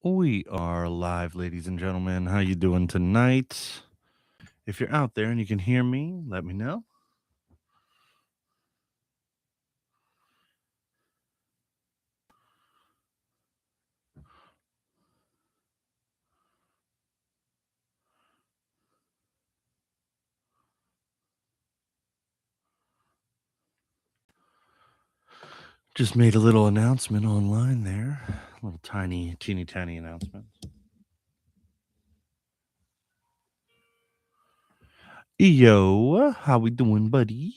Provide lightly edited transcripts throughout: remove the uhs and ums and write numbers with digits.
We are live, ladies and gentlemen. How you doing tonight? If you're out there and you can hear me, let me know. Just made a little announcement online there. A little tiny, teeny tiny announcement. Yo, how we doing, buddy?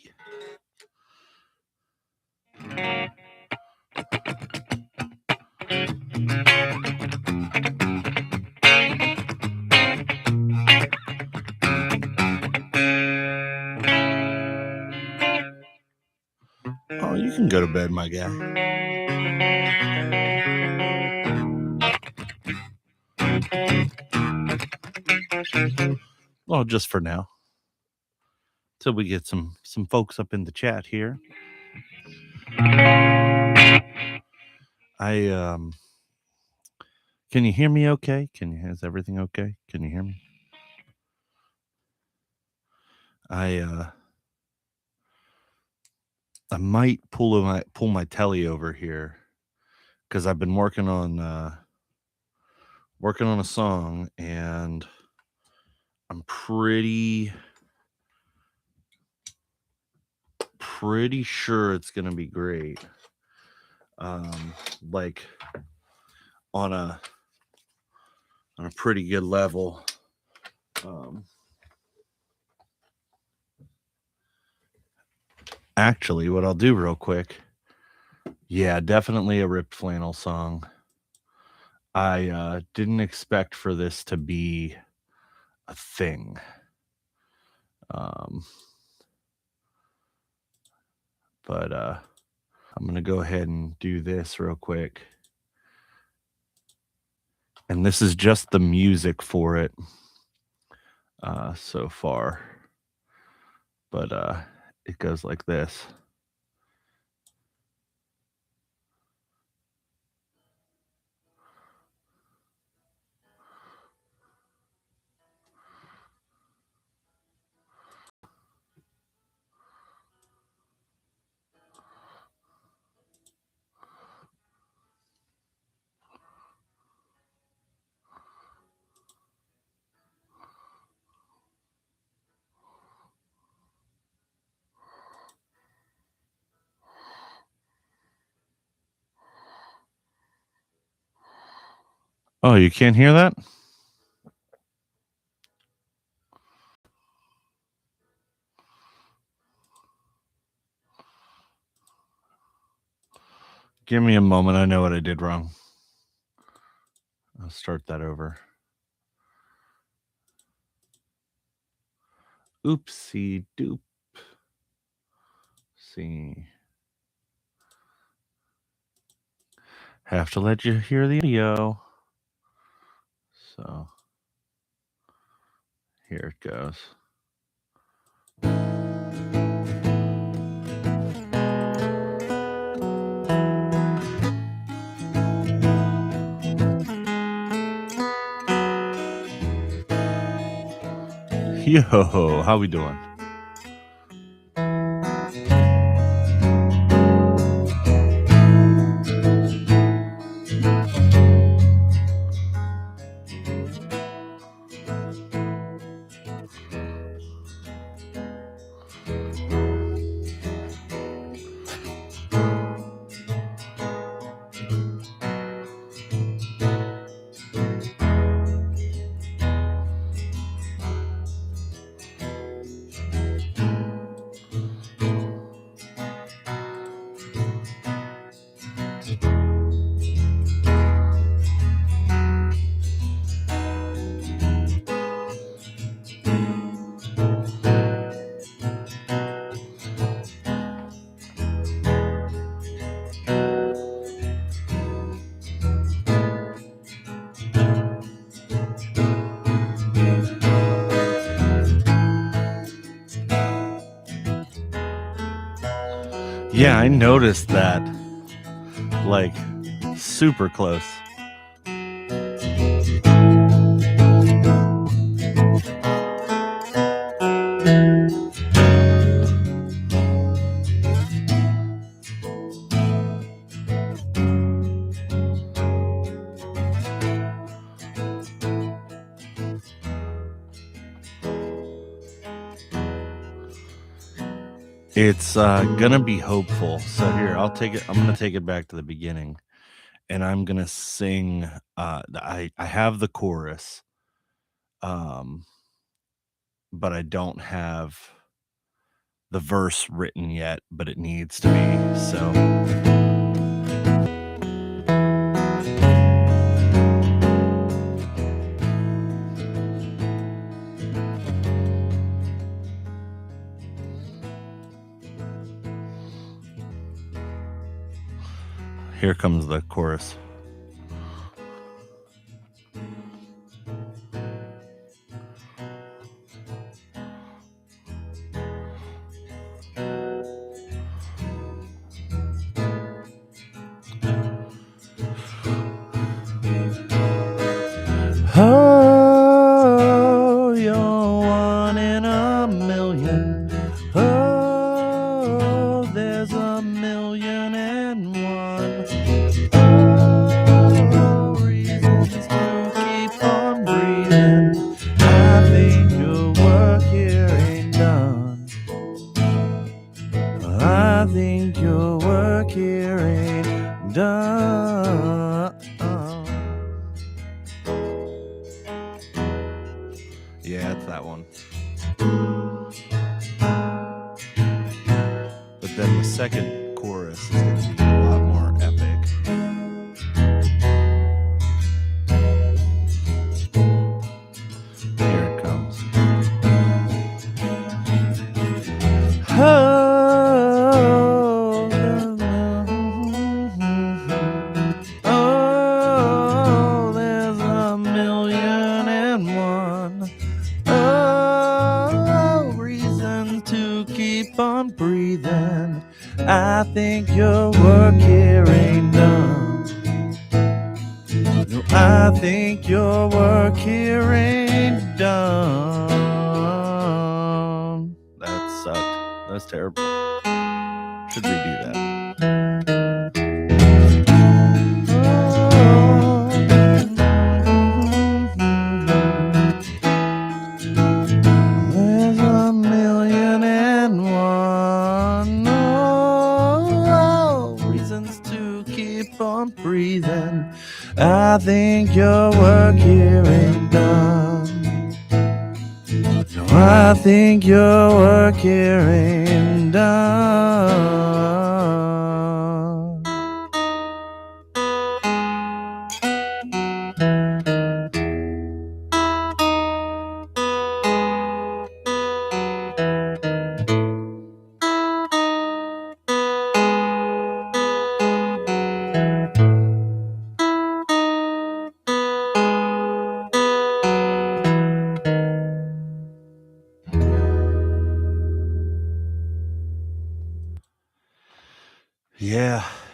Oh, you can go to bed, my guy. Well, just for now. Till we get some folks up in the chat here. Can you hear me okay? Is everything okay? Can you hear me? I might pull my telly over here because I've been working on a song, and I'm pretty sure it's gonna be great. Like on a pretty good level. Actually, what I'll do real quick, yeah, definitely a Ripped Flannel song. I didn't expect for this to be a thing. But I'm gonna go ahead and do this real quick. And this is just the music for it so far. But it goes like this. Oh, you can't hear that? Give me a moment. I know what I did wrong. I'll start that over. Oopsie doop. See. Have to let you hear the audio. So here it goes. Yo, how we doing? Yeah, I noticed that. Like, super close. It's gonna be hopeful. So here, I'll take it. I'm gonna take it back to the beginning, and I'm gonna sing. I have the chorus, um, but I don't have the verse written yet, but it needs to be. So here comes the chorus. Oh, you're one in a million. Oh, there's a million and one. Oh, reasons to keep on breathing. I think your work here ain't done. I think your work here ain't done. Yeah, it's that one. But then the second chorus is going to be a lot more epic. Here it comes. Oh, there's a million and one. Oh, reason to keep on breathing. I think your work here ain't done. No, I think your work here ain't done. That sucked. That's terrible. Should redo that. There's a million and one reasons to keep on breathing. I think your work here ain't done. No, I think your work here ain't done.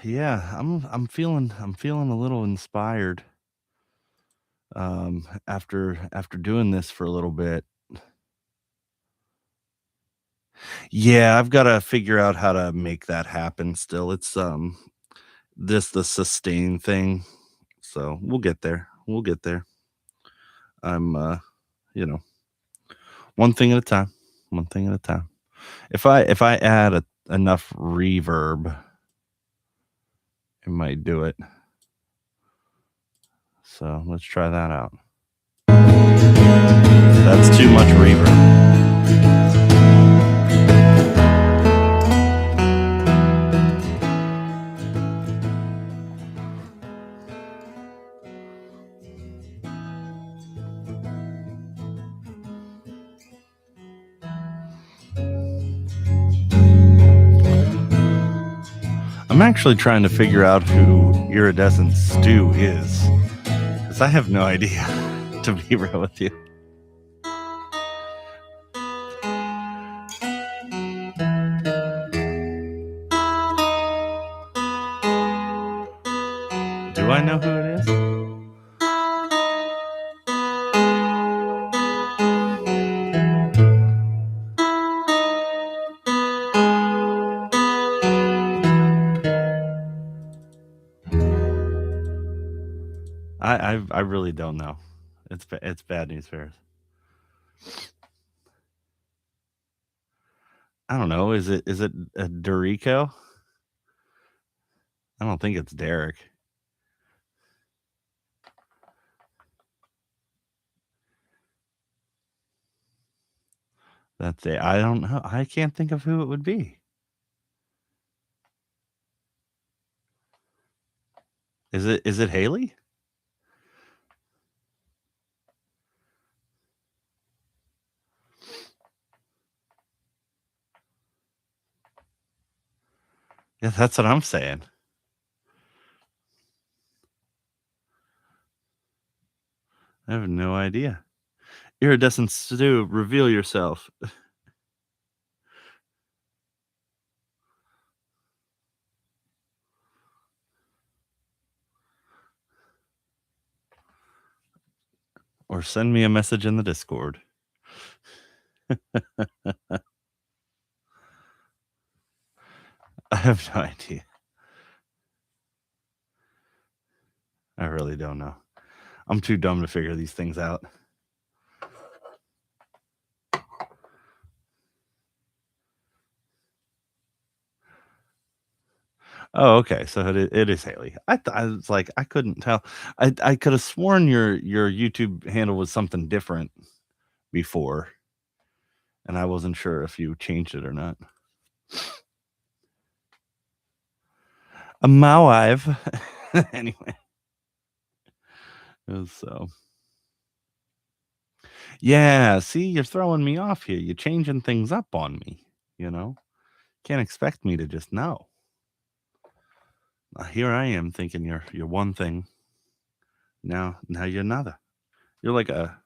Yeah. I'm feeling a little inspired. After doing this for a little bit. Yeah, I've got to figure out how to make that happen still. It's this the sustain thing. So we'll get there. We'll get there. I'm you know, one thing at a time. One thing at a time. If I add enough reverb, it might do it. So let's try that out. That's too much reverb. I'm actually trying to figure out who Iridescent Stew is, because I have no idea, to be real with you. Do I know who it is? I really don't know. It's bad news, Ferris. I don't know, is it Dorico? I don't think it's Derek. That's it. I don't know. I can't think of who it would be. Is it Haley? Yeah, that's what I'm saying. I have no idea. Iridescent Stew, reveal yourself. Or send me a message in the Discord. I have no idea. I really don't know. I'm too dumb to figure these things out. Oh, okay. So it is Haley. I was like, I couldn't tell. I could have sworn your YouTube handle was something different before, and I wasn't sure if you changed it or not. A Mawive. Anyway, so yeah. See, you're throwing me off here. You're changing things up on me. You know, can't expect me to just know. Here I am thinking you're one thing. Now you're another. You're like a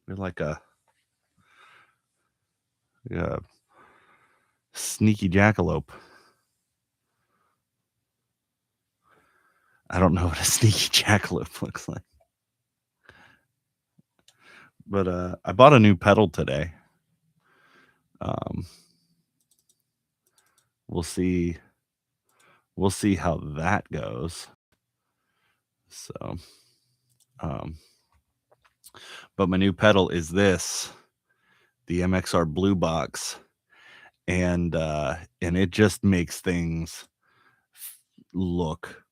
you're like a sneaky jackalope. I don't know what a sneaky jackalope looks like. But I bought a new pedal today. Um, we'll see. We'll see how that goes. So, um, but my new pedal is the MXR Blue Box, and it just makes things look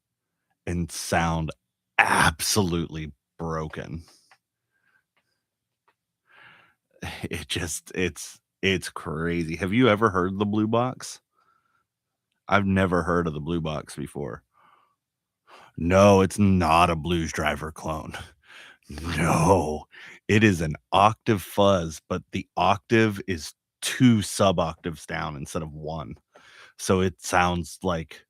and sound absolutely broken. It's crazy. Have you ever heard the Blue Box? I've never heard of the Blue Box before. No, it's not a Blues Driver clone. No, it is an octave fuzz, but the octave is 2 sub octaves down instead of 1. So it sounds like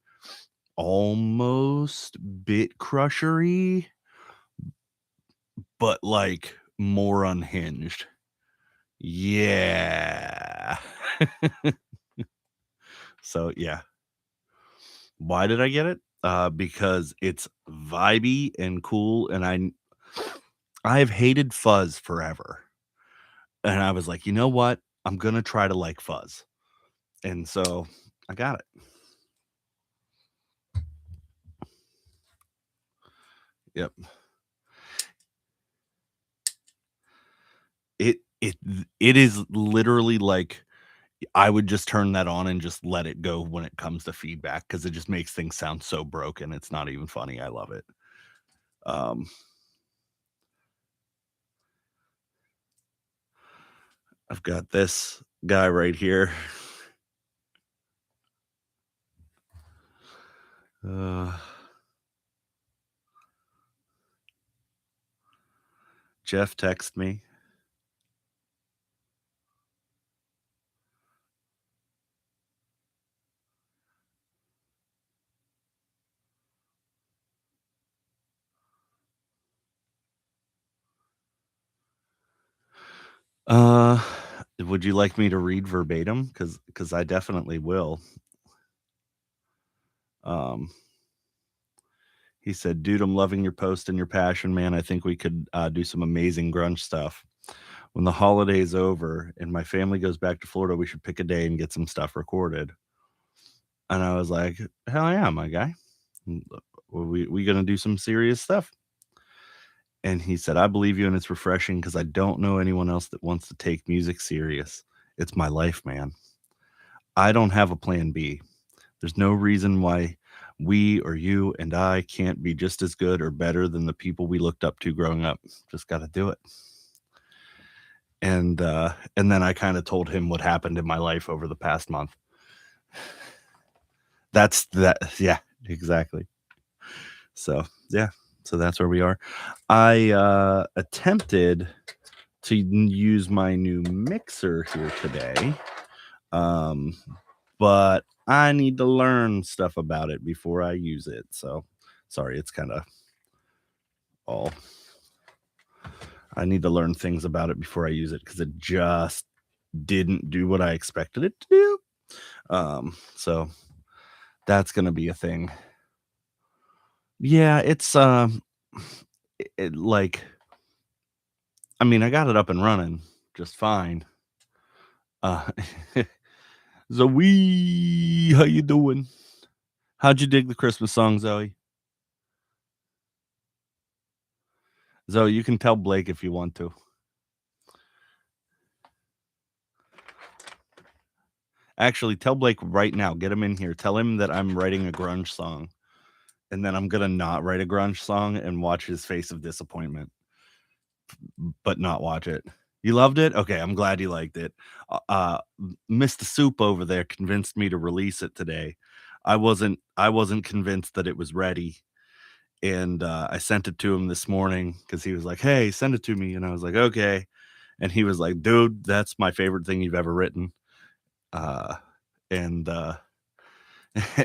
almost Bit Crushery, but like more unhinged. Yeah. So yeah. Why did I get it? Because it's vibey and cool, and I've hated fuzz forever. And I was like, "You know what? I'm gonna try to like fuzz." And so I got it. Yep. It is literally like I would just turn that on and just let it go when it comes to feedback because it just makes things sound so broken. It's not even funny. I love it. Um, I've got this guy right here. Uh, Jeff text me. Uh, would you like me to read verbatim? Because I definitely will. Um, he said, "Dude, I'm loving your post and your passion, man. I think we could do some amazing grunge stuff. When the holiday's over and my family goes back to Florida, we should pick a day and get some stuff recorded." And I was like, "Hell yeah, my guy. We gonna do some serious stuff." And he said, "I believe you, and it's refreshing because I don't know anyone else that wants to take music serious. It's my life, man. I don't have a plan B. There's no reason why we or you and I can't be just as good or better than the people we looked up to growing up. Just got to do it. And then I kind of told him what happened in my life over the past month. That's that. Yeah, exactly. So yeah, so that's where we are. I attempted to use my new mixer here today, um, but I need to learn stuff about it before I use it. So sorry, it's kind of all. I need to learn things about it before I use it because it just didn't do what I expected it to do. So that's gonna be a thing. Yeah, it's like I mean, I got it up and running just fine. Uh, Zoe, how you doing? How'd you dig the Christmas song, Zoe? Zoe, you can tell Blake if you want to. Actually, tell Blake right now. Get him in here. Tell him that I'm writing a grunge song, and then I'm gonna not write a grunge song and watch his face of disappointment, but not watch it. You loved it? Okay, I'm glad you liked it. Mr. Soup over there convinced me to release it today. I wasn't convinced that it was ready, and I sent it to him this morning because he was like, "Hey, send it to me," and I was like, "Okay," and he was like, "Dude, that's my favorite thing you've ever written," uh, and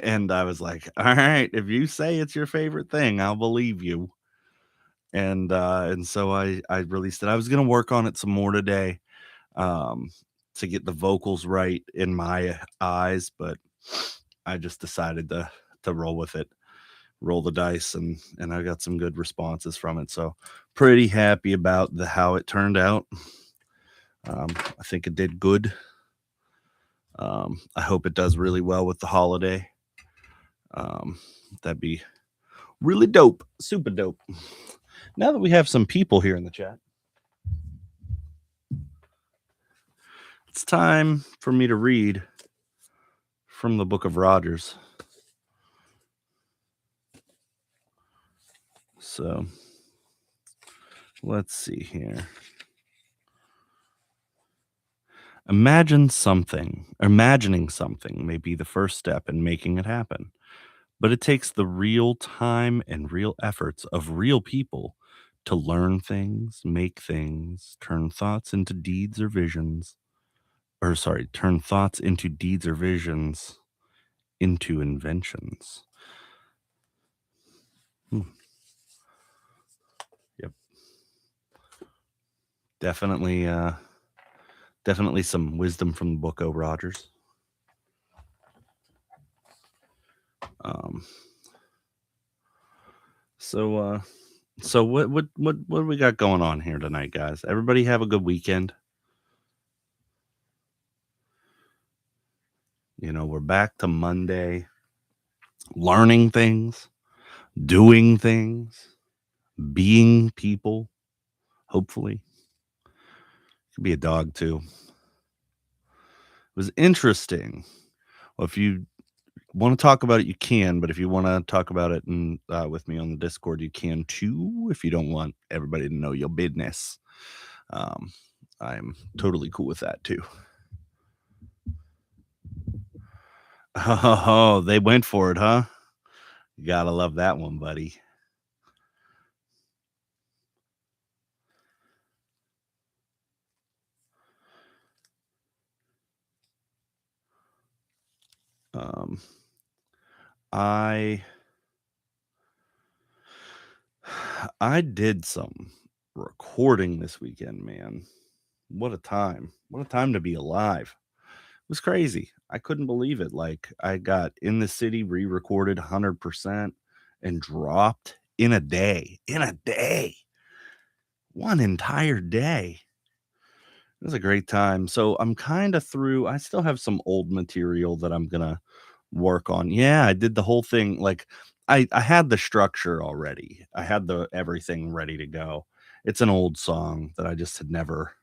and I was like, "All right, if you say it's your favorite thing, I'll believe you." And so I released it. I was gonna work on it some more today, um, to get the vocals right in my eyes, but I just decided to roll with it, roll the dice, and I got some good responses from it. So pretty happy about the how it turned out. I think it did good. I hope it does really well with the holiday. Um, that'd be really dope, super dope. Now that we have some people here in the chat, it's time for me to read from the Book of Rogers. So let's see here. Imagining something may be the first step in making it happen, but it takes the real time and real efforts of real people to learn things, make things, turn thoughts into deeds or visions, or sorry, turn thoughts into deeds or visions into inventions. Hmm. Yep. Definitely, definitely some wisdom from the book O. Rogers. Um, so, so what do we got going on here tonight, guys? Everybody have a good weekend. We're back to Monday, learning things, doing things, being people. Hopefully, could be a dog too. It was interesting. Well, if you want to talk about it, you can. But if you want to talk about it and with me on the Discord, you can too. If you don't want everybody to know your business, um, I'm totally cool with that too. Oh, they went for it, huh? You gotta love that one, buddy. Um, I I did some recording this weekend, man. What a time. What a time to be alive. It was crazy. I couldn't believe it. Like I got In the City re-recorded 100% and dropped in a day. In a day. One entire day. It was a great time. So I'm kind of through. I still have some old material that I'm gonna work on. Yeah, I did the whole thing. Like I had the structure already. I had the everything ready to go. It's an old song that I just had never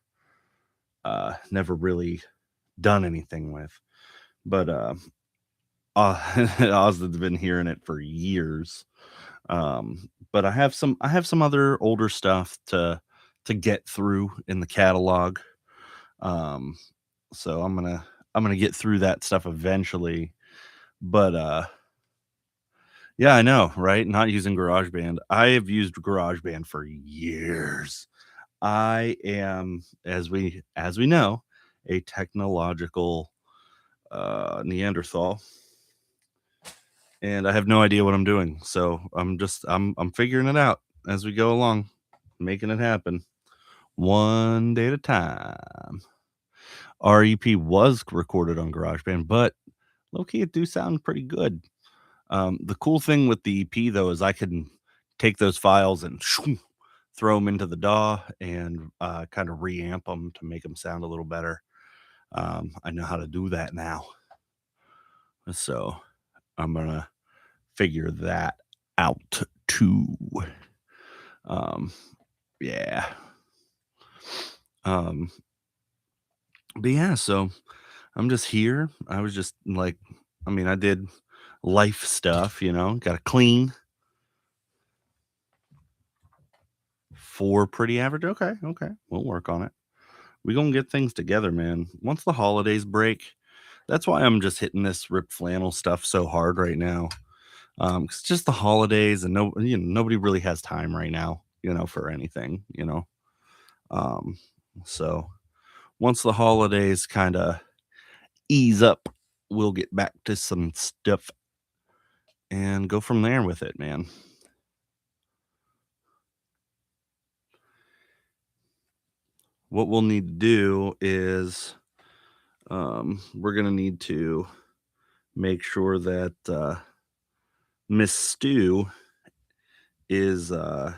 really done anything with. But Oz's been hearing it for years. But I have some other older stuff to get through in the catalog. Um, so I'm gonna get through that stuff eventually. But yeah, I know, right? Not using GarageBand. I have used GarageBand for years. I am, as we know, a technological Neanderthal, and I have no idea what I'm doing. So I'm figuring it out as we go along, making it happen one day at a time. REP was recorded on GarageBand, but low key it do sound pretty good. The cool thing with the EP though is I can take those files and throw them into the DAW and kind of reamp them to make them sound a little better. I know how to do that now, so I'm gonna figure that out too. Um, yeah. Um, but yeah, so I'm just here. I was just like, I mean, I did life stuff, you know, got to clean for pretty average. Okay, okay, we'll work on it. We gonna get things together, man. Once the holidays break, that's why I'm just hitting this rip flannel stuff so hard right now. 'Cause it's just the holidays and nobody really has time right now, you know, for anything, you know. Um, so once the holidays kind of ease up, we'll get back to some stuff and go from there with it, man. What we'll need to do is we're gonna need to make sure that Miss Stew is uh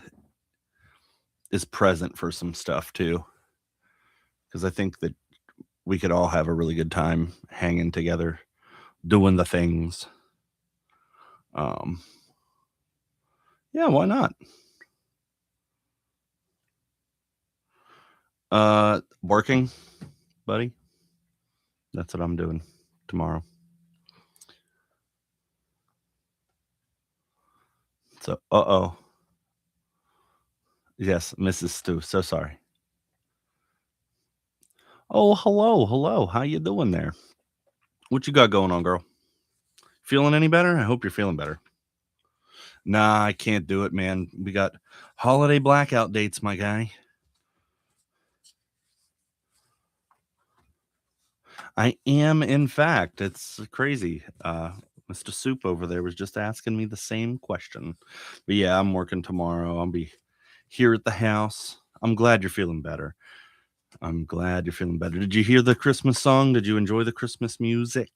is present for some stuff too. Because I think that we could all have a really good time hanging together, doing the things. Um, yeah, why not? Working, buddy. That's what I'm doing tomorrow. So, uh-oh. Yes, Mrs. Stew. So sorry. Oh, hello, hello. How you doing there? What you got going on, girl? Feeling any better? I hope you're feeling better. Nah, I can't do it, man. We got holiday blackout dates, my guy. I am, in fact. It's crazy. Mr. Soup over there was just asking me the same question. But yeah, I'm working tomorrow. I'll be here at the house. I'm glad you're feeling better. I'm glad you're feeling better. Did you hear the Christmas song? Did you enjoy the Christmas music?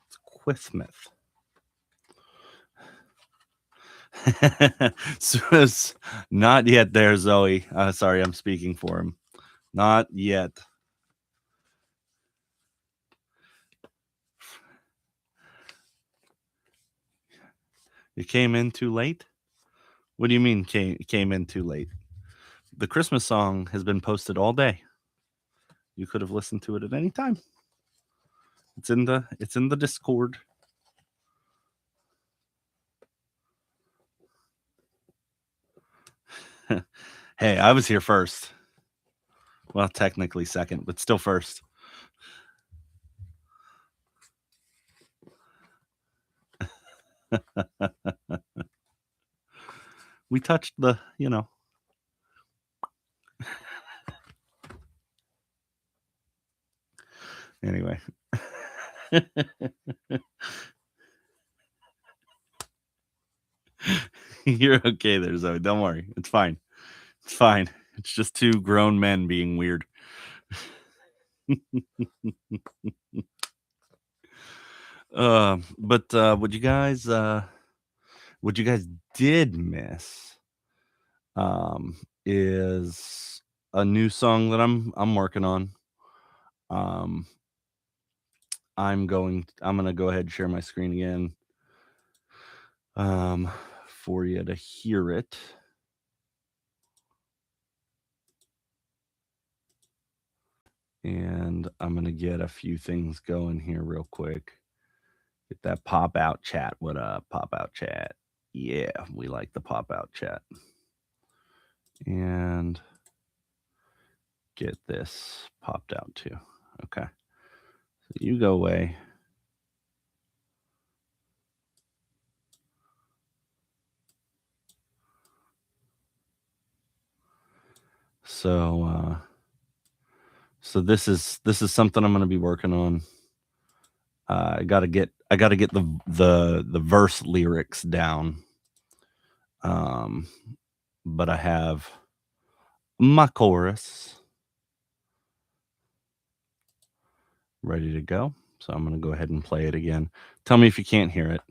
It's Christmas. Not yet there, Zoe. Sorry, I'm speaking for him. Not yet. You came in too late? What do you mean came in too late? The Christmas song has been posted all day. You could have listened to it at any time. It's in the Discord. Hey, I was here first. Well, technically second, but still first. We touched the, you know. Anyway. You're okay there, Zoe. Don't worry. It's fine. It's fine. It's just two grown men being weird. But what you guys did miss um is a new song that I'm working on. Um I'm gonna go ahead and share my screen again um for you to hear it. And I'm gonna get a few things going here real quick. Get that pop out chat. What up, pop out chat? Yeah, we like the pop out chat. And get this popped out too. Okay. So you go away. So this is something I'm gonna be working on. I gotta get the verse lyrics down. But I have my chorus ready to go. So I'm gonna go ahead and play it again. Tell me if you can't hear it.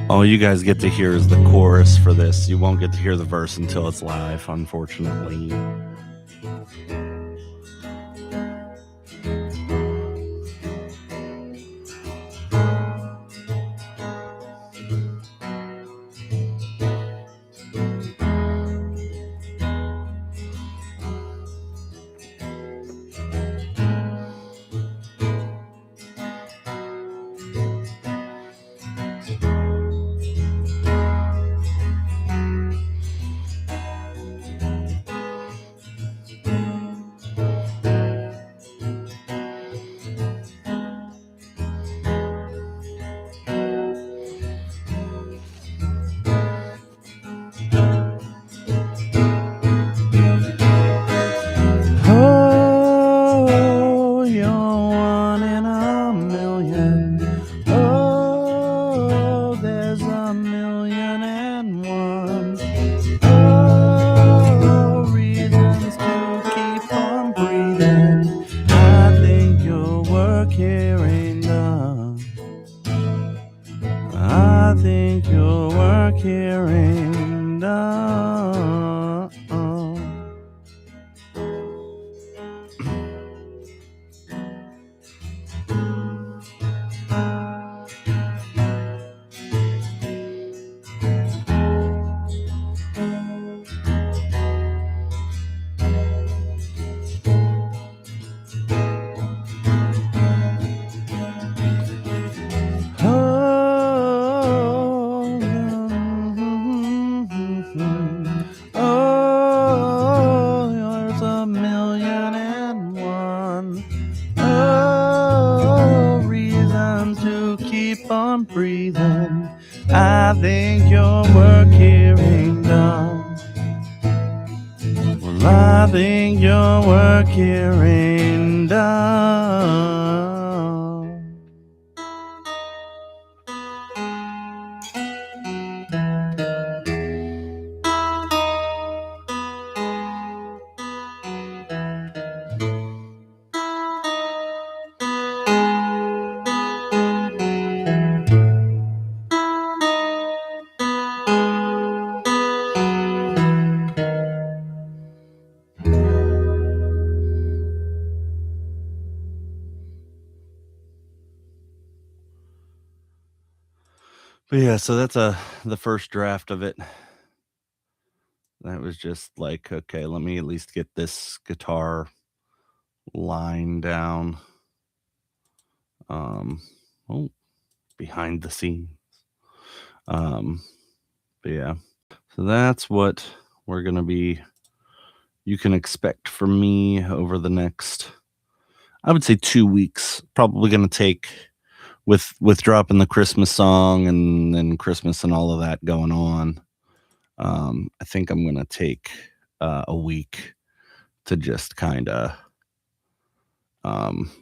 All you guys get to hear is the chorus for this. You won't get to hear the verse until it's live, unfortunately. Oh, you're one in a million. Oh, there's a million and one. Oh, reasons to keep on breathing. I think your work here ain't done. I think your work here ain't done. Oh, there's a million and one. Oh, reasons to keep on breathing. I think your work here ain't done. Well, I think your work here ain't done. But yeah, so that's the first draft of it. That was just like, okay, let me at least get this guitar line down. Oh, behind the scenes. But yeah, so that's what we're gonna be. You can expect from me over the next, I would say, 2 weeks. Probably gonna take with dropping the Christmas song and then Christmas and all of that going on. I think I'm gonna take a week to just kind of um,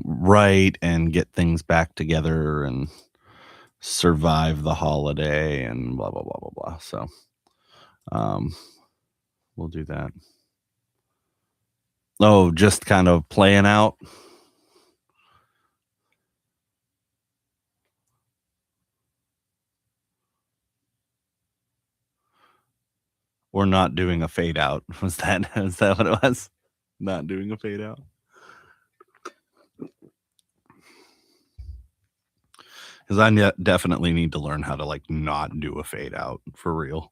write and get things back together and survive the holiday and blah blah blah blah blah. So um, we'll do that. Oh, just kind of playing out. Or not doing a fade out. Was that what it was? Not doing a fade out? 'Cause definitely need to learn how to, like, not do a fade out for real.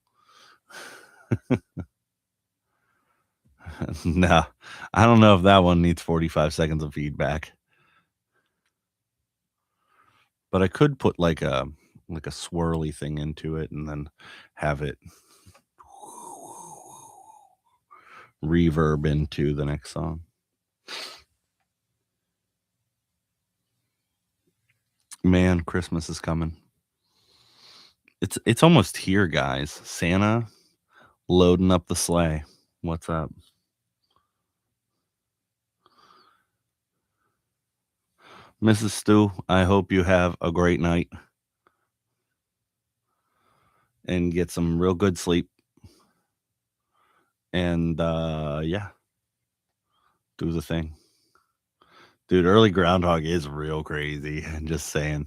No, I don't know if that one needs 45 seconds of feedback, but I could put like a swirly thing into it and then have it reverb into the next song. Man, Christmas is coming. It's almost here, guys. Santa loading up the sleigh. What's up? Mrs. Stu, I hope you have a great night and get some real good sleep. And yeah, do the thing. Dude, early groundhog is real crazy. Just saying.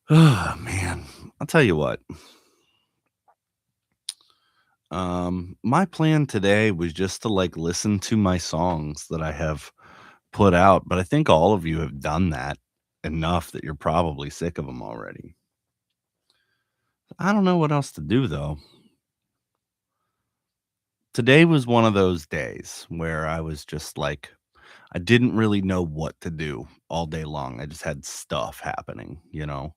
Oh man. I'll tell you what. My plan today was just to like listen to my songs that I have put out, but I think all of you have done that enough that you're probably sick of them already. I don't know what else to do though. Today was one of those days where I was just like, I didn't really know what to do all day long. I just had stuff happening, you know.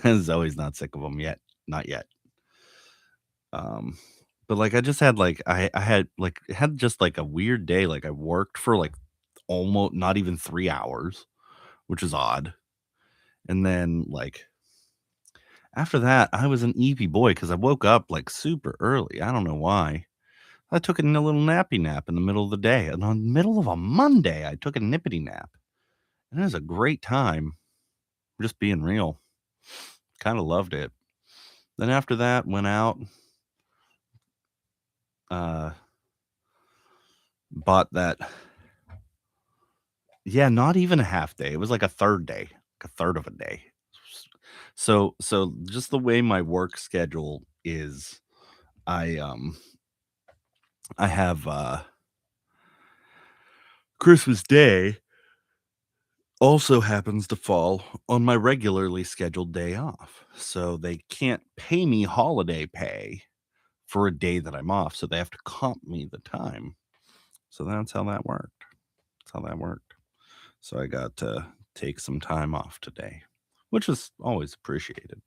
Zoe's not sick of them yet, not yet. Um, but like I just had like I had like had just like a weird day. Like I worked for like almost not even 3 hours, which is odd. And then like after that, I was an eepy boy because I woke up like super early. I don't know why. I took a little nappy nap in the middle of the day. And on the middle of a Monday, I took a nippity nap. And it was a great time. Just being real. Kind of loved it. Then after that, went out, uh, bought that. Yeah, not even a half day. It was like a third day, like a third of a day. So just the way my work schedule is, I I have Christmas Day also happens to fall on my regularly scheduled day off. So they can't pay me holiday pay for a day that I'm off. So they have to comp me the time. So that's how that worked. That's how that worked. So I got to take some time off today, which is always appreciated.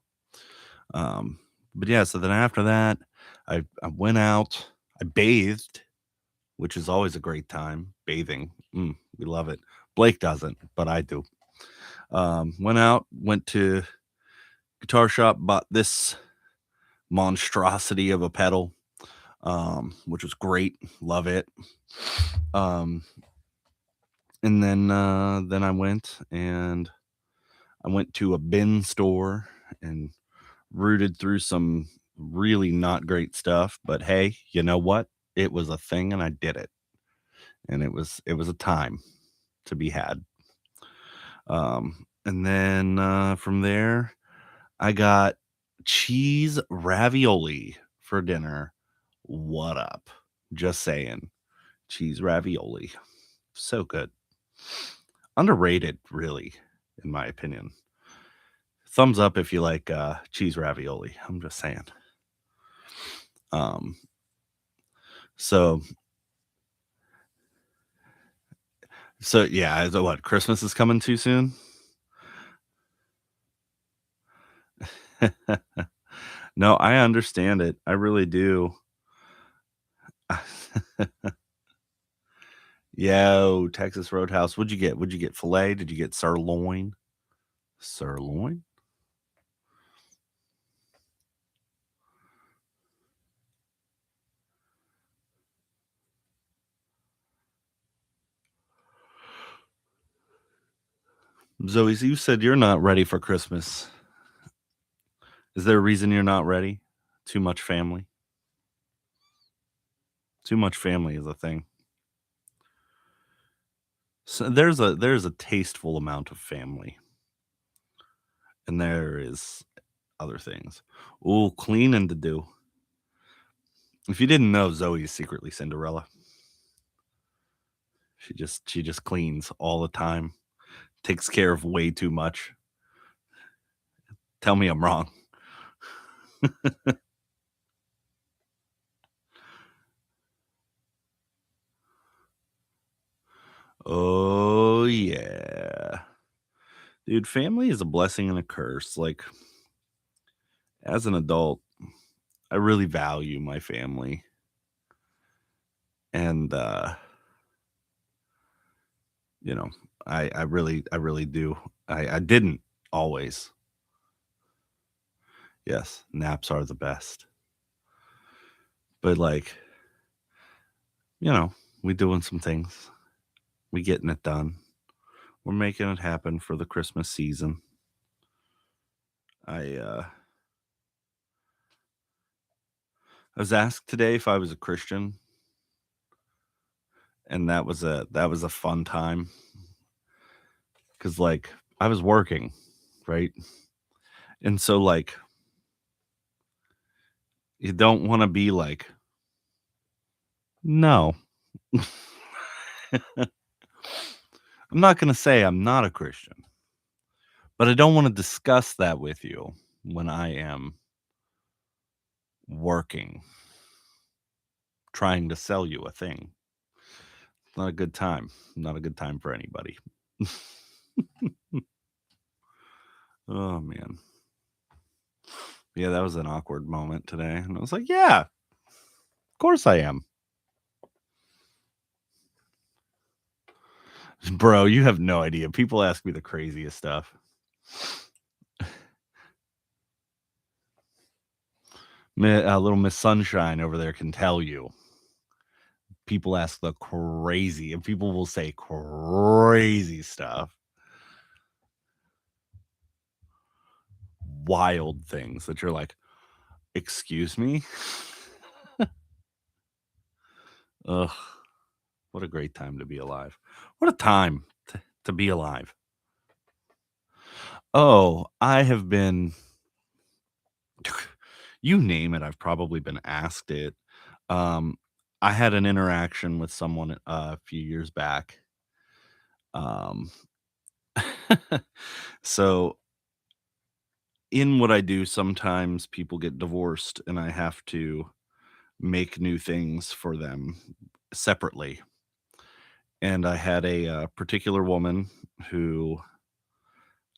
Um, but yeah, so then after that, I went out, I bathed, which is always a great time. Bathing, we love it. Blake doesn't, but I do. Went out, went to guitar shop, bought this monstrosity of a pedal, which was great. Love it. Um, and then I went to a bin store and rooted through some really not great stuff. But hey, you know what? It was a thing, and I did it, and it was a time to be had. And then from there, I got cheese ravioli for dinner. What up? Just saying. Cheese ravioli. So good. Underrated, really, in my opinion. Thumbs up if you like cheese ravioli. I'm just saying. Um, so so yeah, so what? Christmas is coming too soon? No, I understand it. I really do. Yo, Texas Roadhouse. What'd you get? What'd you get? Filet? Did you get sirloin? Sirloin? Zoe, so you said you're not ready for Christmas. Is there a reason you're not ready? Too much family? Too much family is a thing. So there's a tasteful amount of family. And there is other things. Ooh, cleaning to do. If you didn't know, Zoe is secretly Cinderella. She just cleans all the time, takes care of way too much. Tell me I'm wrong. Oh yeah. Dude, family is a blessing and a curse. Like as an adult, I really value my family. And you know, I really do. I didn't always. Yes, naps are the best. But like, you know, we doing some things. We getting it done. We're making it happen for the Christmas season. I was asked today if I was a Christian, and that was a fun time because like I was working, right? And so like you don't want to be like, no. I'm not gonna say I'm not a Christian, but I don't want to discuss that with you when I am working, trying to sell you a thing. It's not a good time. Not a good time for anybody. Oh man. Yeah, that was an awkward moment today. And I was like, yeah, of course I am. Bro, you have no idea. People ask me the craziest stuff. Little Miss Sunshine over there can tell you. People ask the crazy, and people will say crazy stuff, wild things that you're like, excuse me? Ugh, what a great time to be alive. What a time to be alive. Oh, I have been, you name it, I've probably been asked it. Um, I had an interaction with someone a few years back. Um, so in what I do, sometimes people get divorced and I have to make new things for them separately. And I had a particular woman who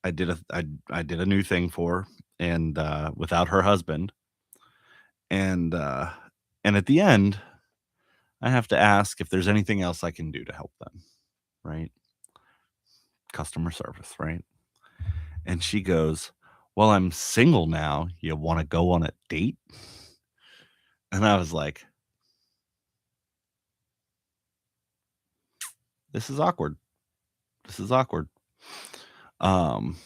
I did a new thing for, and without her husband, and and at the end, I have to ask if there's anything else I can do to help them, right? Customer service, right? And she goes, "Well, I'm single now. You want to go on a date?" And I was like, "This is awkward. This is awkward." Um,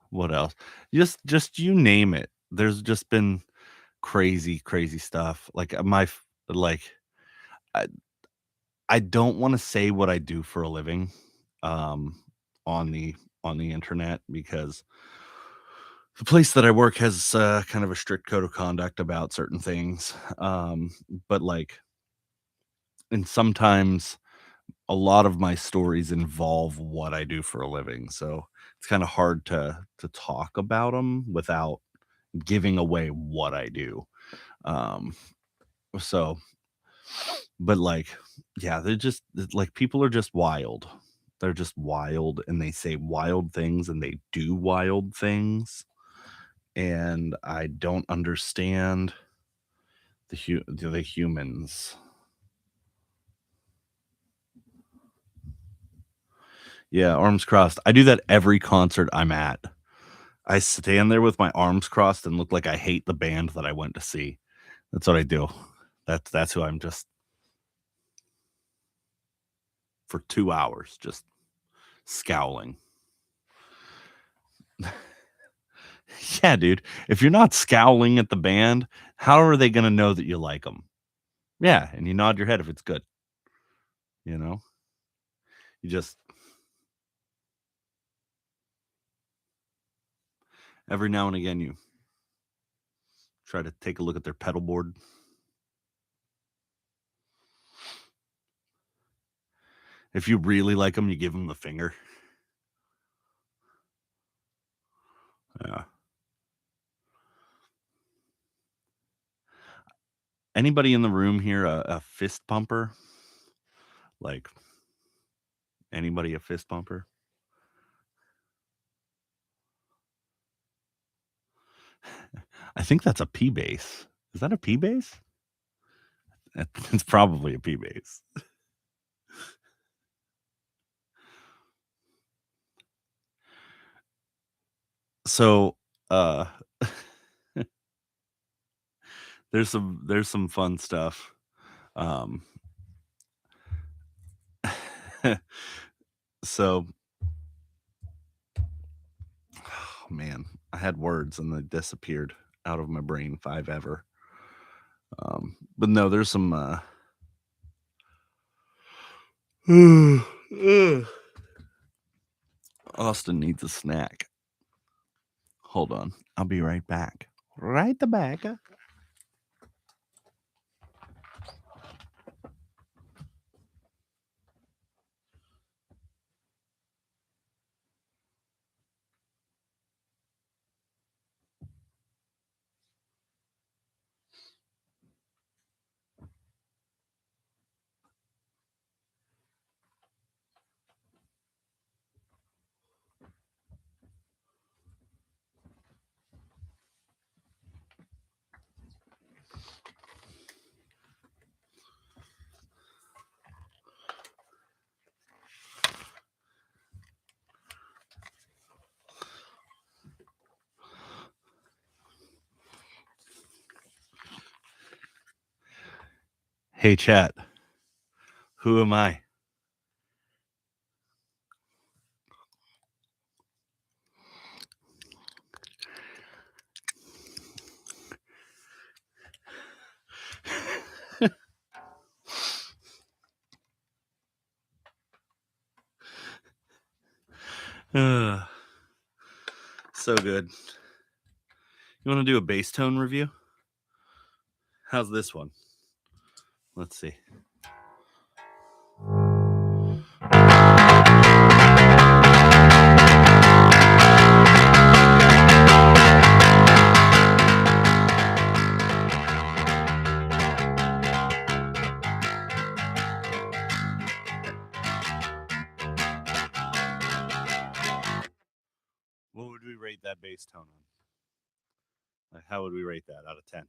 what else? Just you name it. There's just been crazy, crazy stuff. Like like I, I don't want to say what I do for a living um on the internet because the place that I work has kind of a strict code of conduct about certain things. But like, and sometimes a lot of my stories involve what I do for a living. So it's kind of hard to talk about them without giving away what I do. Um, so but like, yeah, like people are just wild. They're just wild and they say wild things and they do wild things. And I don't understand the humans. Yeah, arms crossed. I do that every concert I'm at. I stand there with my arms crossed and look like I hate the band that I went to see. That's what I do. That's who I'm just for 2 hours, just scowling. Yeah, dude. If you're not scowling at the band, how are they gonna know that you like them? Yeah, and you nod your head if it's good, you know? You just every now and again, you Try to take a look at their pedal board. If you really like them, you give them the finger. Yeah. Anybody in the room here a fist pumper? Like, anybody a fist pumper? I think that's a P bass. Is that a P bass? It's probably a P bass. So, there's some fun stuff. So, oh man, I had words and they disappeared out of my brain if I've ever. But no, there's some Austin needs a snack. Hold on. I'll be right back. Right the back. Hey, chat. Who am I? So good. You want to do a bass tone review? How's this one? Let's see. What would we rate that bass tone on? Like, how would we rate that out of 10?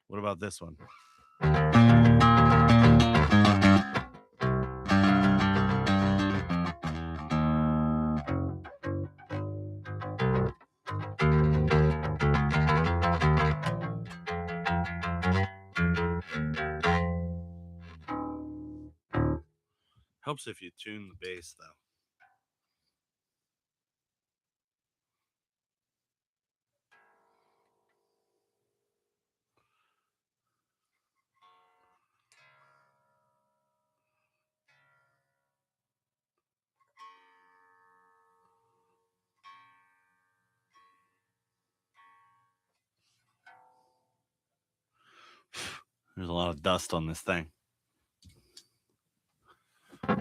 What about this one? Helps if you tune the bass, though. There's a lot of dust on this thing. Put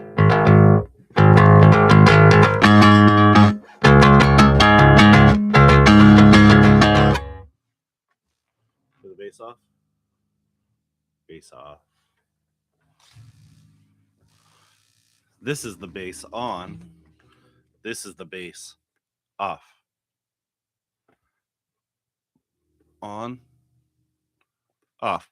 the bass off. Bass off. This is the bass on. This is the bass off. On. Off.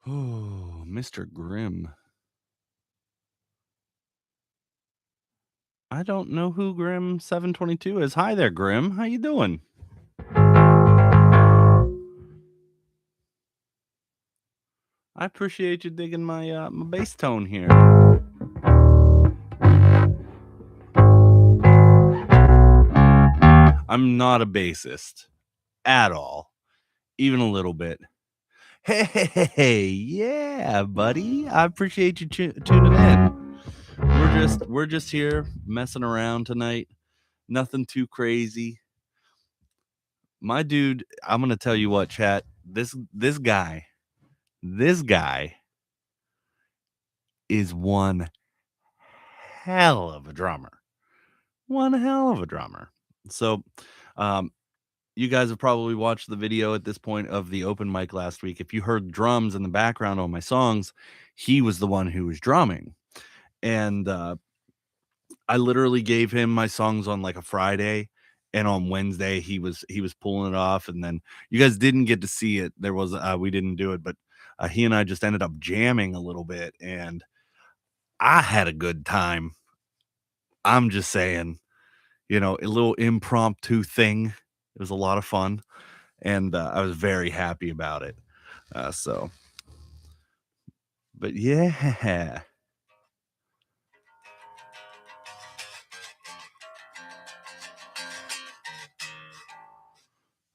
Oh, Mr. Grimm. I don't know who Grim 722 is. Hi there, Grim. How you doing? I appreciate you digging my my bass tone here. I'm not a bassist at all, even a little bit. Hey, yeah, buddy. I appreciate you tuning in. We're just here messing around tonight. Nothing too crazy. My dude, I'm gonna tell you what, chat. This guy is one hell of a drummer. One hell of a drummer. So, um, you guys have probably watched the video at this point of the open mic last week. If you heard drums in the background on my songs, he was the one who was drumming. And I literally gave him my songs on like a Friday, and on Wednesday he was pulling it off. And then you guys didn't get to see it. There was we didn't do it, but he and I just ended up jamming a little bit, and I had a good time. I'm just saying, you know, a little impromptu thing. It was a lot of fun, and I was very happy about it. So, but yeah,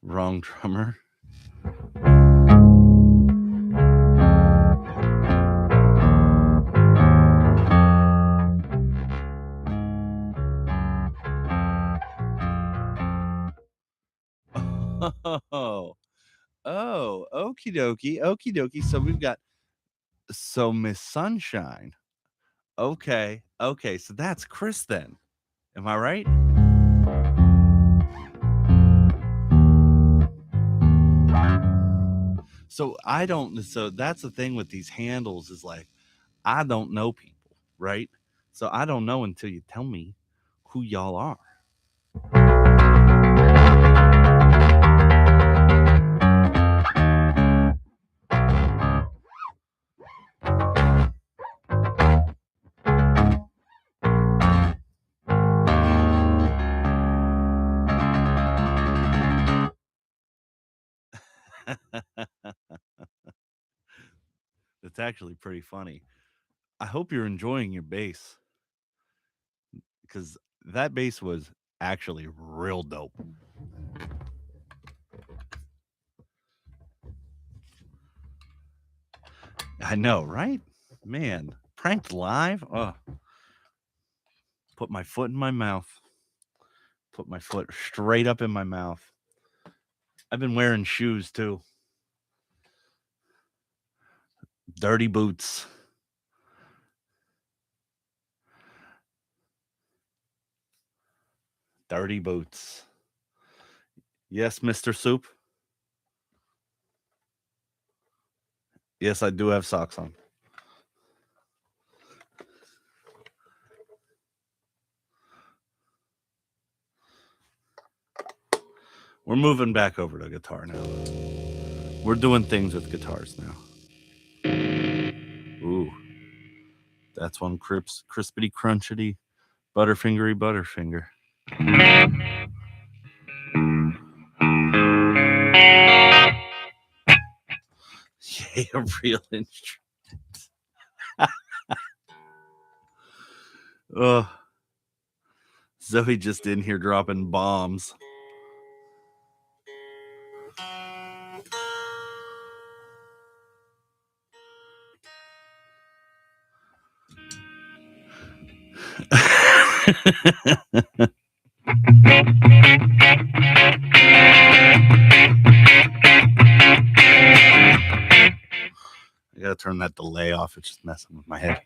wrong drummer. Oh, oh, okie dokie. So we've got Miss Sunshine. Okay, okay. So that's Chris then. Am I right? So I don't. So that's the thing with these handles is like I don't know people, right? So I don't know until you tell me who y'all are. It's actually pretty funny. I hope you're enjoying your bass because that bass was actually real dope. I know, right? Man, pranked live? Oh, put my foot in my mouth. Put my foot straight up in my mouth. I've been wearing shoes too. Dirty boots. Dirty boots. Yes, Mr. Soup. Yes, I do have socks on. We're moving back over to guitar now. We're doing things with guitars now. Ooh. That's one crispity crunchity butterfingery butterfinger. Yeah, a real instrument. Oh, Zoe just in here dropping bombs. I gotta turn that delay off. It's just messing with my head.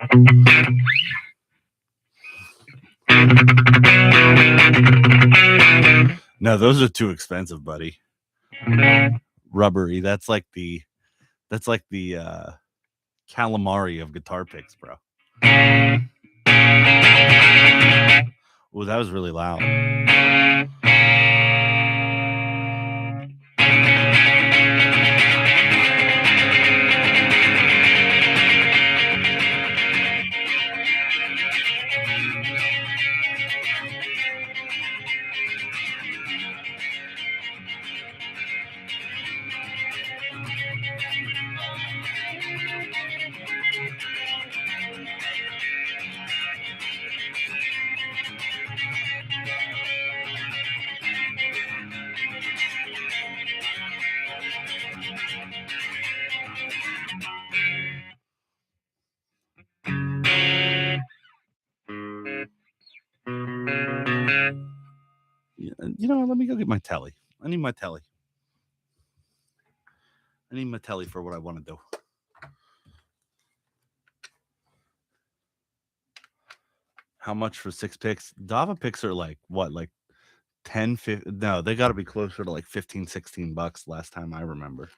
No, those are too expensive, buddy. Rubbery. That's like the calamari of guitar picks, bro. Oh, that was really loud. let me go get my telly. I need my telly. I need my telly for what I want to do. How much for 6 picks? Dava picks are like what, like 10, 15? No, they got to be closer to like 15, $16 last time I remember.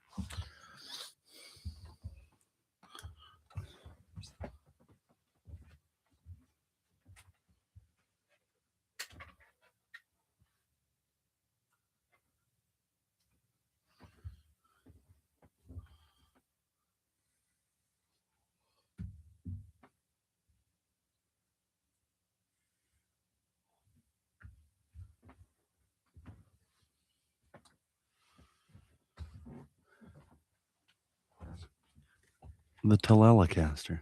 The Telecaster.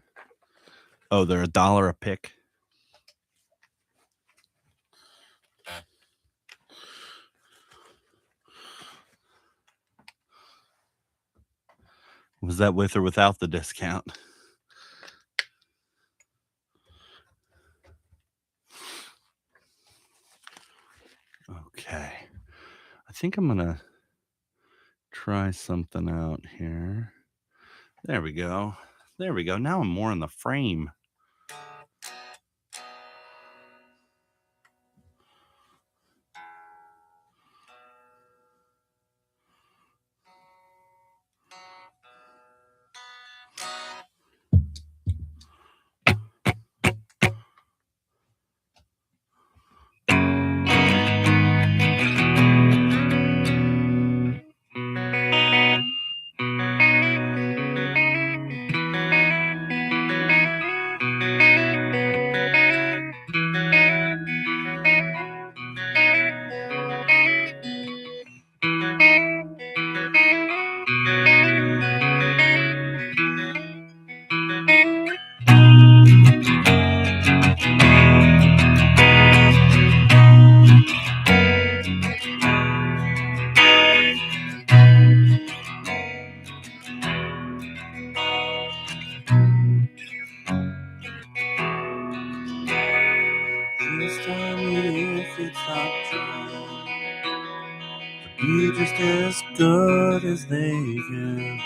Oh, they're $1 a pick. Was that with or without the discount? Okay. I think I'm going to try something out here. There we go. There we go. Now I'm more in the frame. Just tell me if it's not true. Be just as good as they can.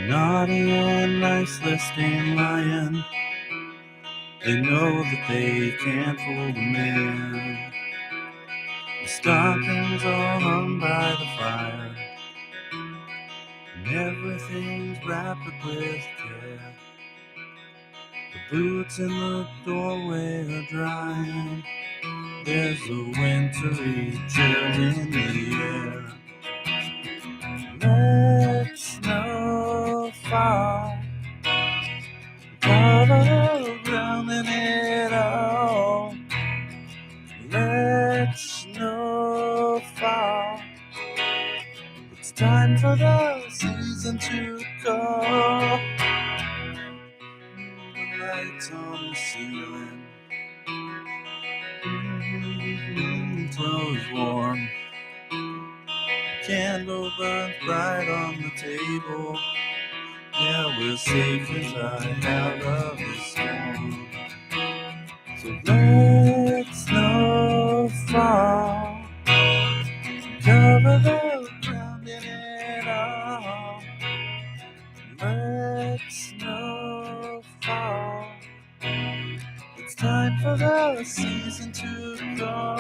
Naughty and nice, listing lion. They know that they can't fool the man. The stockings all hung by the fire, and everything's wrapped with care. The boots in the doorway are drying. There's a wintry chill in the air. Let snow fall, cover the ground in it all. Let snow fall. It's time for the season to go. The lights on the ceiling, clothes warm. Candle burns bright on the table. Yeah, we're safe as I out of the storm. So let snow fall, cover the ground in it all. Let snow fall. It's time for the season to go.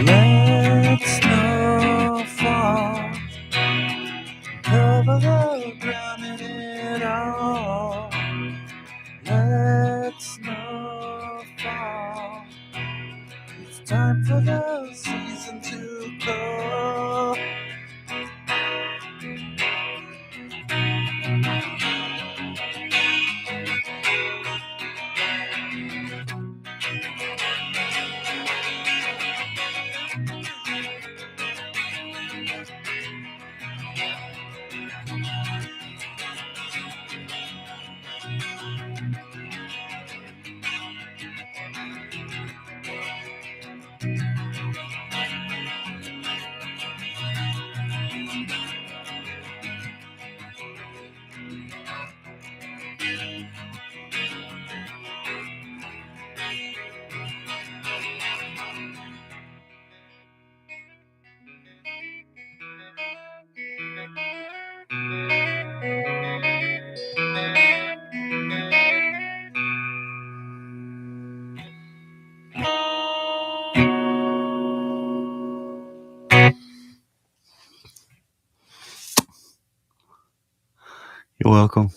Let snow fall, cover the ground in it all. Let snow time for the season to go. You're welcome.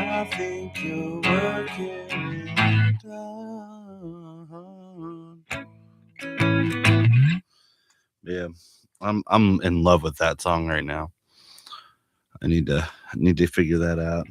I think you're working it out. Yeah, I'm in love with that song right now. I need to figure that out.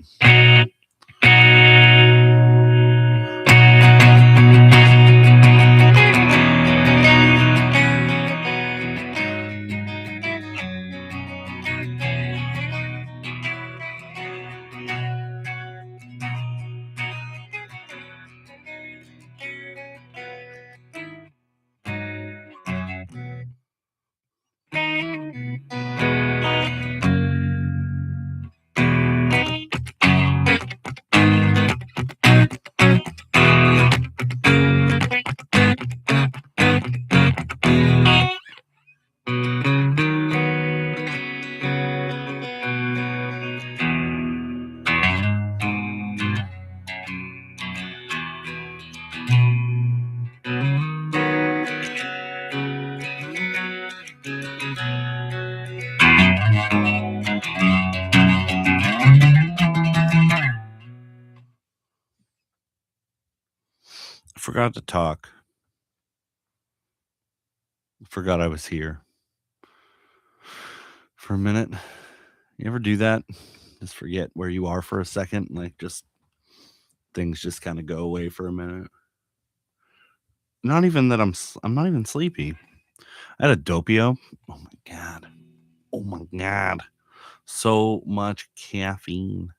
I forgot to talk. Forgot I was here for a minute. You ever do that? Just forget where you are for a second, like just things just kind of go away for a minute. Not even that I'm not even sleepy. I had a Doppio. Oh my god. Oh my god. So much caffeine.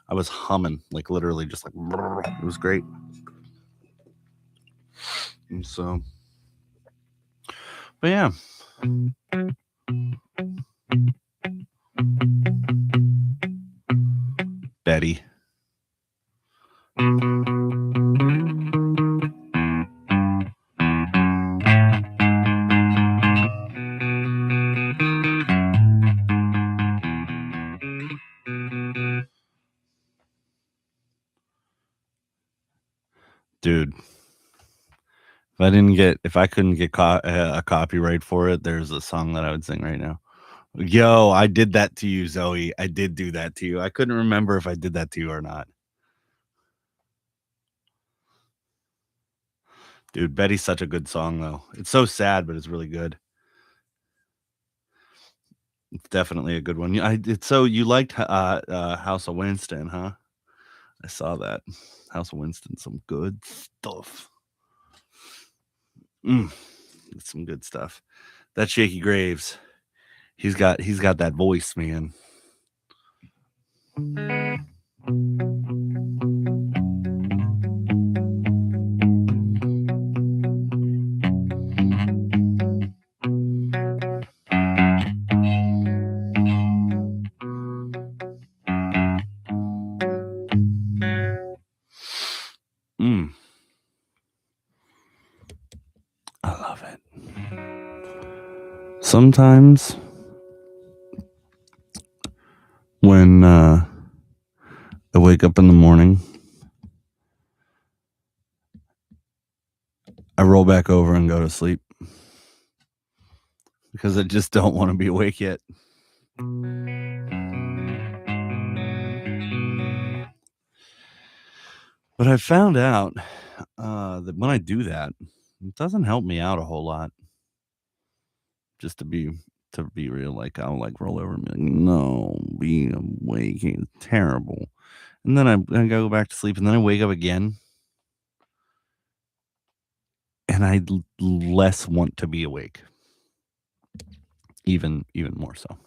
I was humming, like literally just like it was great. And so but yeah. Betty. Dude, if I couldn't get a copyright for it, there's a song that I would sing right now. Yo, I did that to you, Zoe. I did do that to you. I couldn't remember if I did that to you or not. Dude, Betty's such a good song, though. It's so sad, but it's really good. It's definitely a good one. It's so you liked House of Winston, huh? I saw that. House of Winston, some good stuff. Mm, it's some good stuff. That Shaky Graves, he's got that voice, man. Mm, I love it. Sometimes when I wake up in the morning, I roll back over and go to sleep because I just don't want to be awake yet. But I found out that when I do that, it doesn't help me out a whole lot. Just to be real, like I'll like roll over and be like, no, being awake is terrible. And then I go back to sleep and then I wake up again and I less want to be awake. Even more so.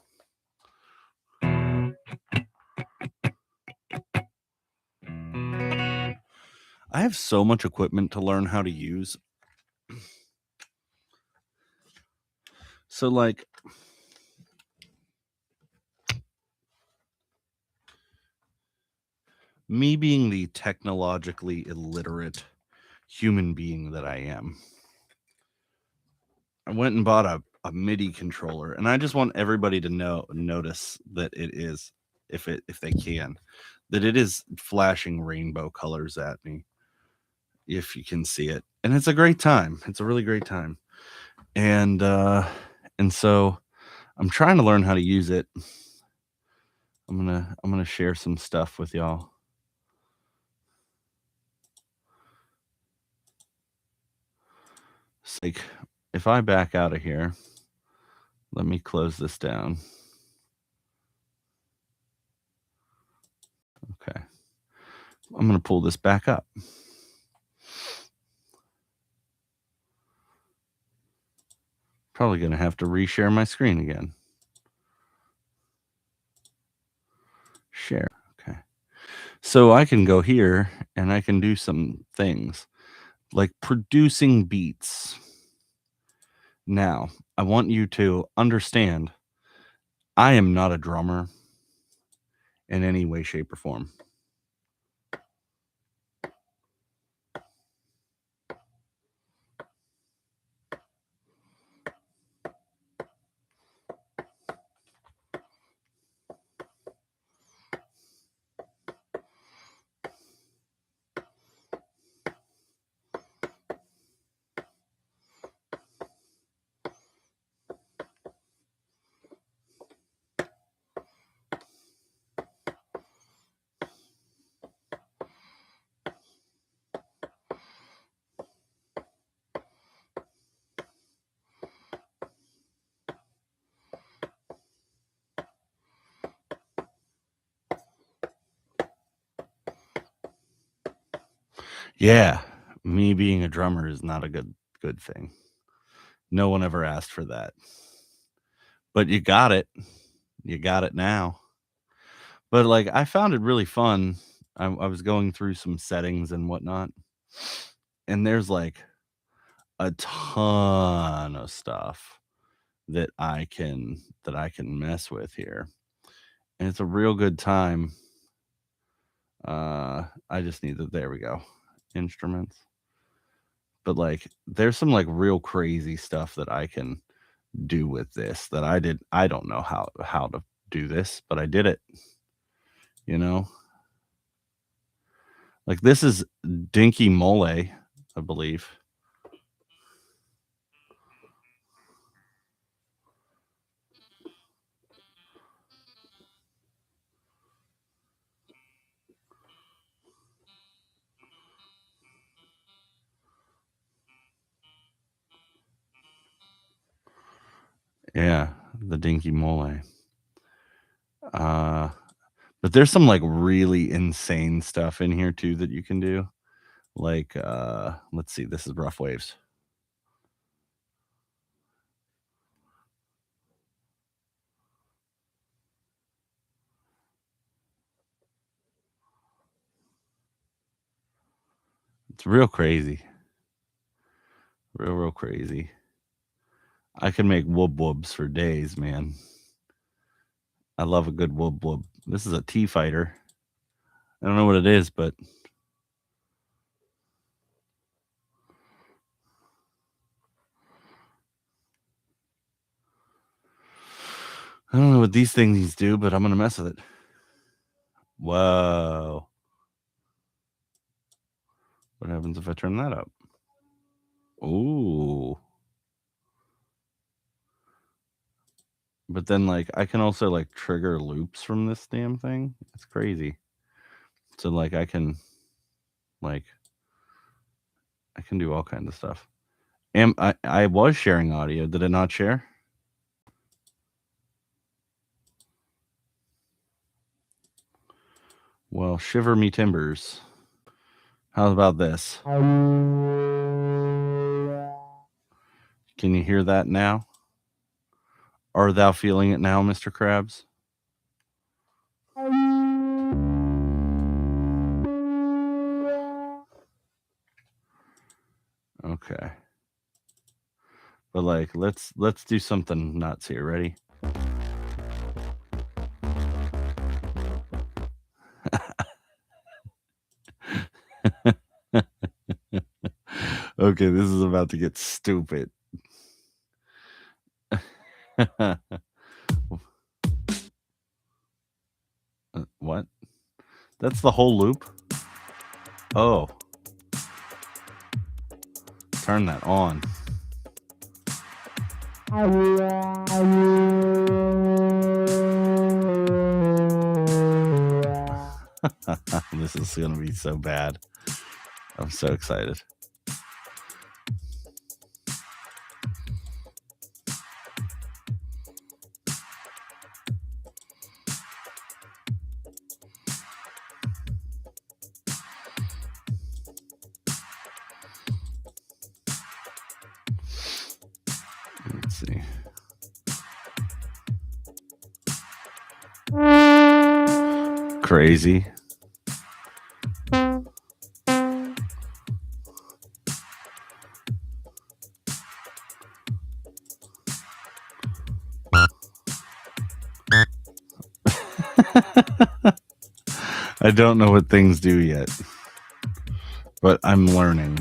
I have so much equipment to learn how to use. So like me being the technologically illiterate human being that I am, I went and bought a MIDI controller, and I just want everybody to notice that it is, if they can, that it is flashing rainbow colors at me, if you can see it, and it's a great time. It's a really great time, and so I'm trying to learn how to use it. I'm gonna share some stuff with y'all. It's like if I back out of here, let me close this down. Okay. I'm going to pull this back up. Probably going to have to reshare my screen again. Share. Okay. So I can go here and I can do some things like producing beats. Now, I want you to understand I am not a drummer in any way, shape, or form. Yeah, me being a drummer is not a good thing. No one ever asked for that. But you got it. You got it now. But like I found it really fun. I was going through some settings and whatnot, and there's like a ton of stuff that I can mess with here, and it's a real good time. I just need to, there we go, instruments. But like, there's some like real crazy stuff that I can do with this that I don't know how to do this, but I did it. You know, like this is Dinky Mole, I believe. Yeah, the Dinky Mole. But there's some like really insane stuff in here too that you can do. Like, let's see, this is Rough Waves. It's real crazy. Real crazy. I can make whoop whoops for days, man. I love a good whoop whoop. This is a T-Fighter. I don't know what it is, but I don't know what these things do, but I'm going to mess with it. Whoa. What happens if I turn that up? Ooh. But then, like, I can also, like, trigger loops from this damn thing. It's crazy. So, like, I can do all kinds of stuff. I was sharing audio. Did it not share? Well, shiver me timbers. How about this? Can you hear that now? Are thou feeling it now, Mr. Krabs? Okay. But like, let's do something nuts here. Ready? Okay, this is about to get stupid. What? That's the whole loop? Oh. Turn that on. This is going to be so bad. I'm so excited. Let's see. Crazy. I don't know what things do yet, but I'm learning.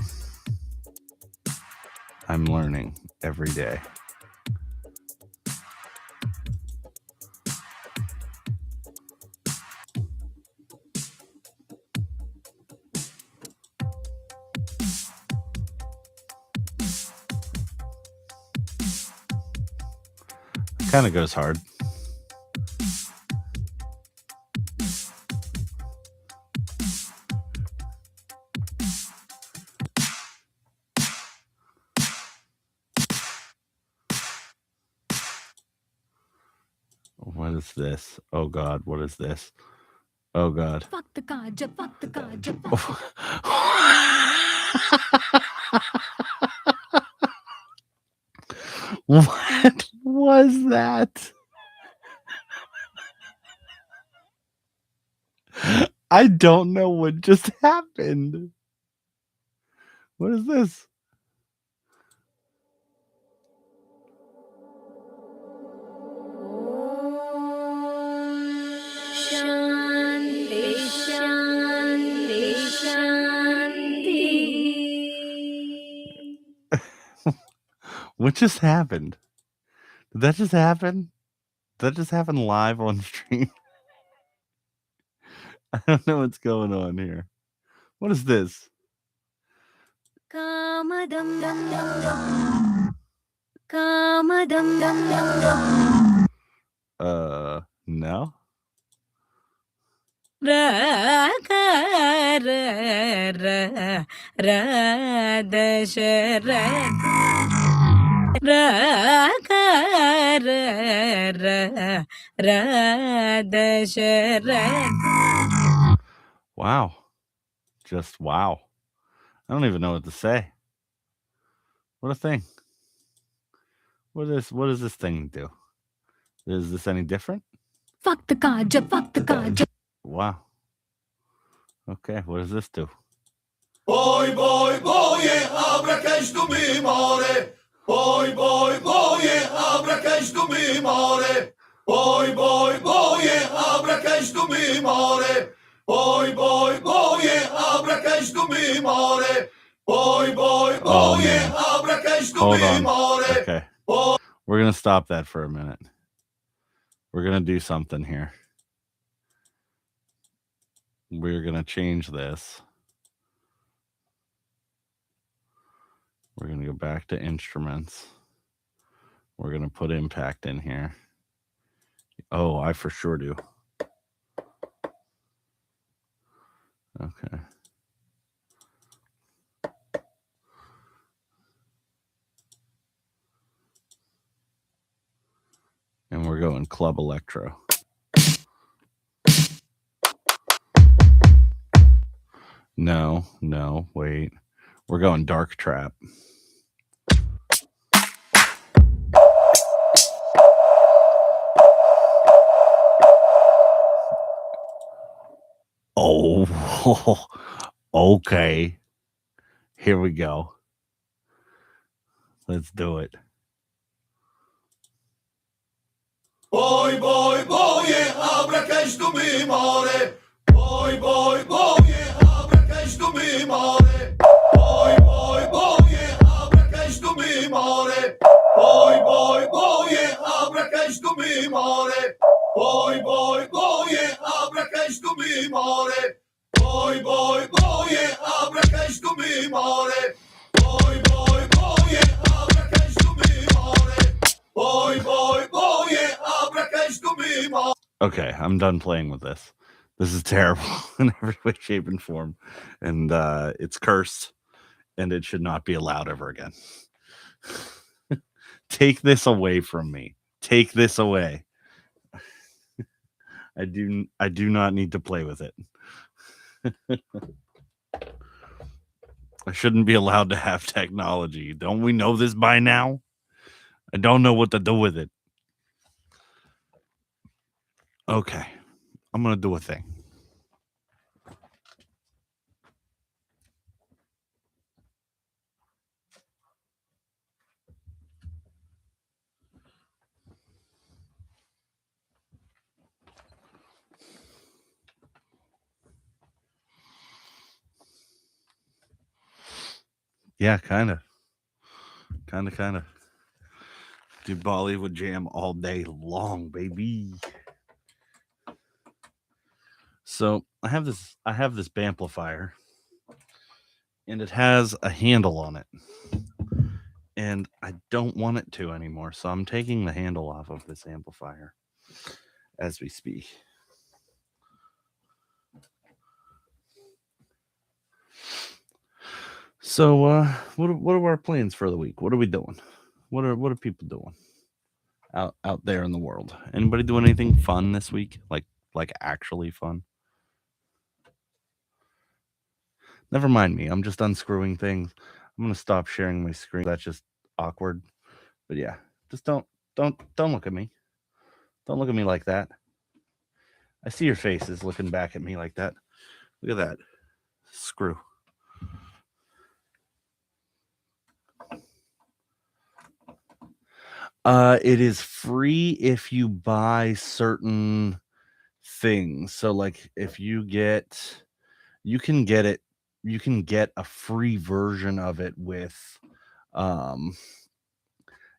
I'm learning every day. Kind of goes hard. What is this? Oh God, what is this? Oh God. Fuck the ganja, fuck the ganja. What was that? I don't know what just happened. What is this? Shanti, Shanti, Shanti. What just happened? Did that just happen? Did that just happen live on stream? I don't know what's going on here. What is this? Kamadam dam dam dam. Kamadam dam dam dam. No. Ra ka ra ra ra dasharatha Wow. Just wow. I don't even know what to say. What a thing. What does this thing do? Is this any different? Fuck the Kaja, fuck the Kaja. Wow. Okay, what does this do? Boy, boy, boje, abrakesh tu mi more. Boy, boy, boje, abrakesh tu mi more. Boy, boy, boje, abrakesh tu mi more. Boy, boy, boje, abrakesh tu mi more. Boy, boy, boje, abrakesh tu Hold mi on. more. Okay. We're going to stop that for a minute. We're going to do something here. We're going to change this. We're going to go back to instruments. We're going to put impact in here. Oh, I for sure do. Okay. And we're going Club Electro. No, wait. We're going Dark Trap. Oh, okay. Here we go. Let's do it. Boy, boy, boje, abrakesh tu mi more. Boy, boy, boje, abrakesh tu mi more. Boy, boy, boje, abrakesh tu mi more. Boy, boy, boje, abrakesh tu mi more. Boy, boy, boje, abrakesh tu mi more. Boy, boy, boje, abrakesh tu mi more. Boy, boy, boje, abrakesh tu mi more. Boy, boy, boje, abrakesh tu mi more. Okay, I'm done playing with this. This is terrible in every way, shape, and form. And it's cursed, and it should not be allowed ever again. Take this away from me. Take this away. I do not need to play with it. I shouldn't be allowed to have technology. Don't we know this by now? I don't know what to do with it. Okay. I'm going to do a thing. Yeah, kind of. Do Bollywood jam all day long, baby. So I have this amplifier, and it has a handle on it, and I don't want it to anymore. So I'm taking the handle off of this amplifier as we speak. So what are our plans for the week? What are we doing? What are people doing out there in the world? Anybody doing anything fun this week? Like actually fun? Never mind me. I'm just unscrewing things. I'm gonna stop sharing my screen. That's just awkward. But yeah, just don't look at me. Don't look at me like that. I see your faces looking back at me like that. Look at that. Screw. It is free if you buy certain things. So like if you can get a free version of it with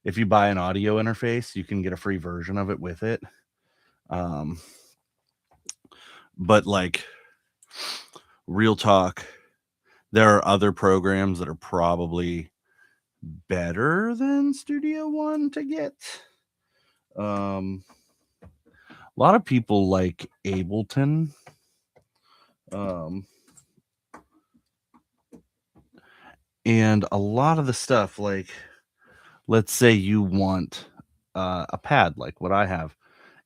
if you buy an audio interface, you can get a free version of it with it. But like real talk, there are other programs that are probably better than Studio One to get. A lot of people like Ableton. And a lot of the stuff, like let's say you want a pad like what I have.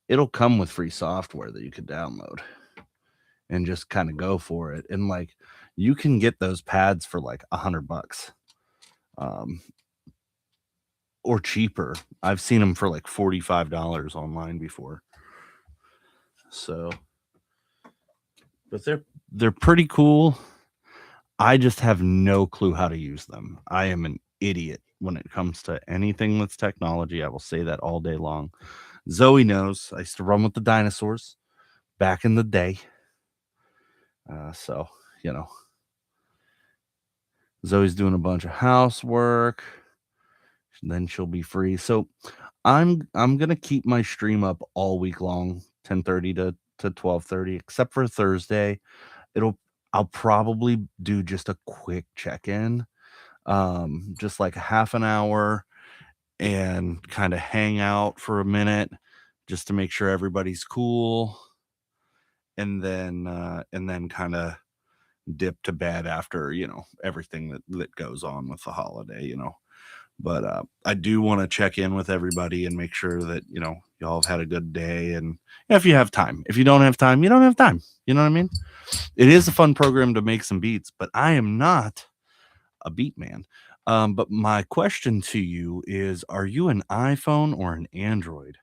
It'll come with free software that you could download and just kind of go for it. And like you can get those pads for like $100 or cheaper. I've seen them for like $45 online before. So, but they're pretty cool. I just have no clue how to use them. I am an idiot when it comes to anything that's technology. I will say that all day long. Zoe knows. I used to run with the dinosaurs back in the day. So, you know, Zoe's doing a bunch of housework. Then she'll be free. So I'm gonna keep my stream up all week long, 10:30 to 12:30, except for Thursday. I'll probably do just a quick check-in, just like a half an hour and kind of hang out for a minute just to make sure everybody's cool. And then kind of dip to bed after, you know, everything that goes on with the holiday, you know. But I do want to check in with everybody and make sure that, you know, y'all have had a good day. And if you have time, if you don't have time, you don't have time. You know what I mean? It is a fun program to make some beats, but I am not a beat man. But my question to you is, are you an iPhone or an Android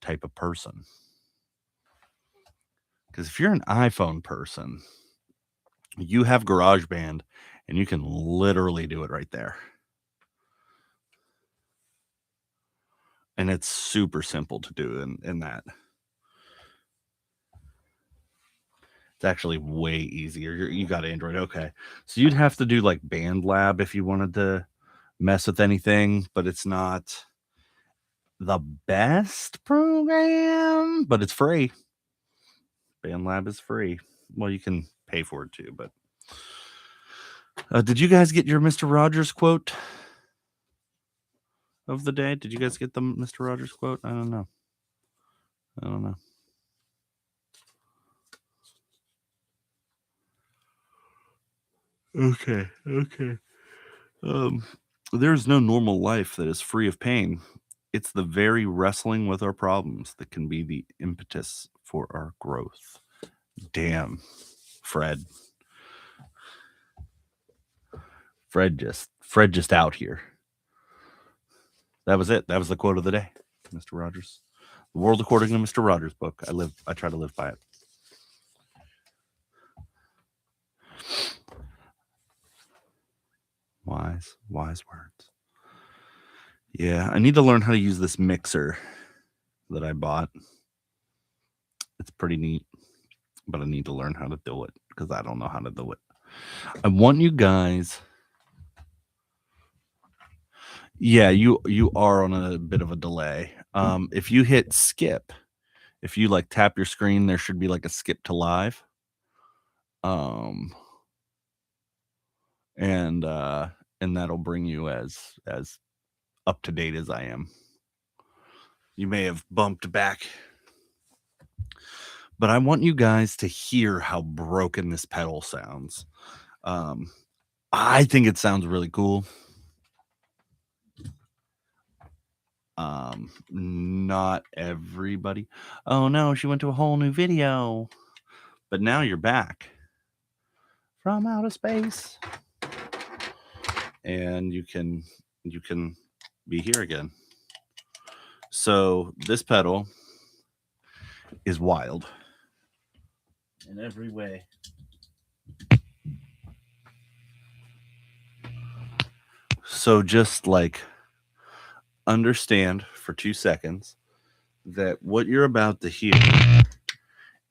type of person? Because if you're an iPhone person, you have GarageBand and you can literally do it right there. And it's super simple to do in that. It's actually way easier. You got Android. Okay. So you'd have to do like BandLab if you wanted to mess with anything, but it's not the best program, but it's free. BandLab is free. Well, you can pay for it too, but did you guys get your Mr. Rogers quote of the day? Did you guys get the Mr. Rogers quote? I don't know. Okay. There's no normal life that is free of pain. It's the very wrestling with our problems that can be the impetus for our growth. Damn, Fred. Fred just out here. That was it. That was the quote of the day, Mr. Rogers. The World According to Mr. Rogers book. I try to live by it. Wise words. Yeah, I need to learn how to use this mixer that I bought. It's pretty neat, but I need to learn how to do it because I don't know how to do it. I want you guys. Yeah, you are on a bit of a delay. If you hit skip, if you like tap your screen, there should be like a skip to live. And that'll bring you as up to date as I am. You may have bumped back, but I want you guys to hear how broken this pedal sounds. I think it sounds really cool. Not everybody. Oh no, she went to a whole new video. But now you're back from outer space. And you can be here again. So this pedal is wild in every way. So just like understand for 2 seconds that what you're about to hear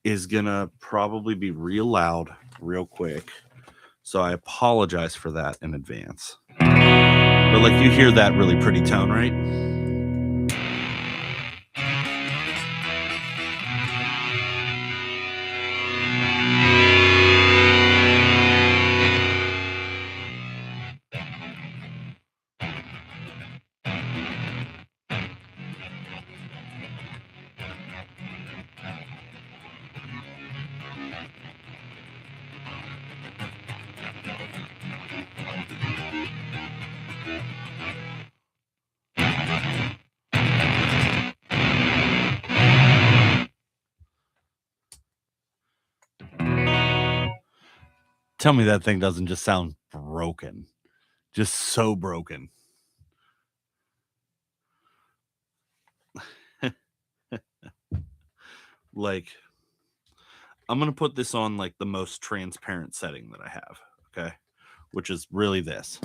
is gonna probably be real loud, real quick. So I apologize for that in advance. But like you hear that really pretty tone, right? Tell me that thing doesn't just sound broken. Just so broken. Like, I'm going to put this on like the most transparent setting that I have, okay? Which is really this.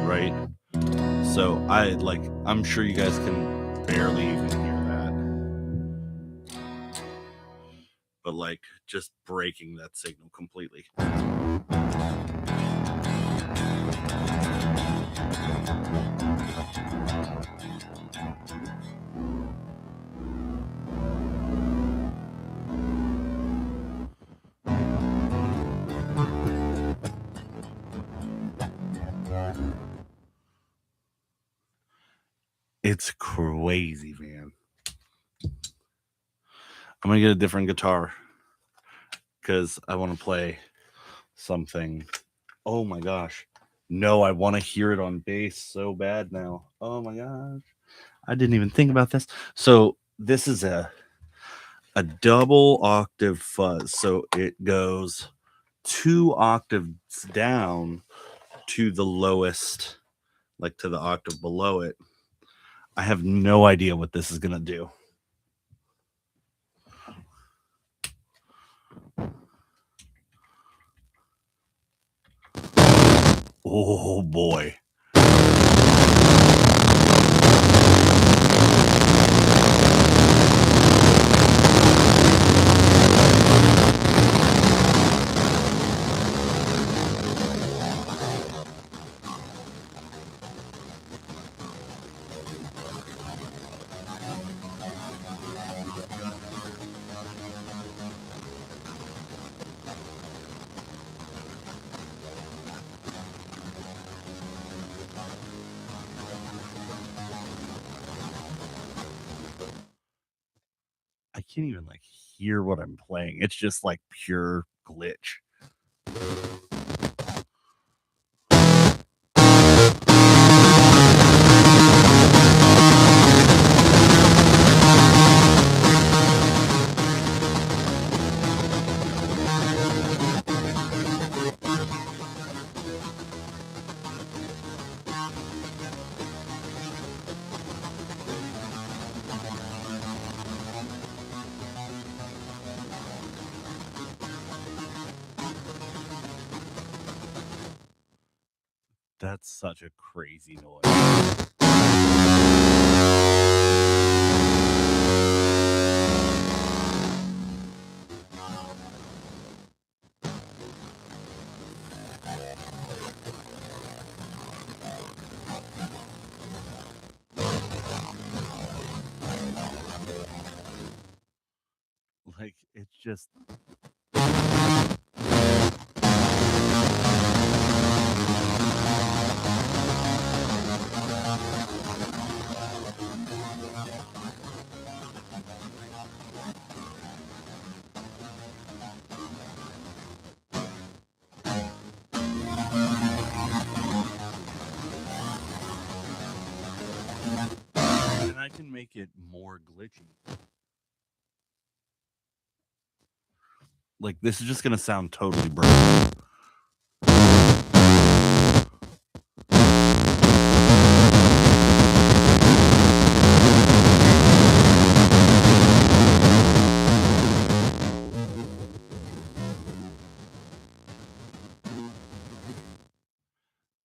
Right? So I'm sure you guys can barely even hear that. But like just breaking that signal completely. It's crazy, man. I'm going to get a different guitar because I want to play something. Oh my gosh. No, I want to hear it on bass so bad now. Oh my gosh. I didn't even think about this. So this is a double octave fuzz. So it goes 2 octaves down to the lowest, like to the octave below it. I have no idea what this is going to do. Oh boy. I can't even like hear what I'm playing. It's just like pure glitch. That's such a crazy noise. Like, it's just. And I can make it more glitchy. Like, this is just going to sound totally broken.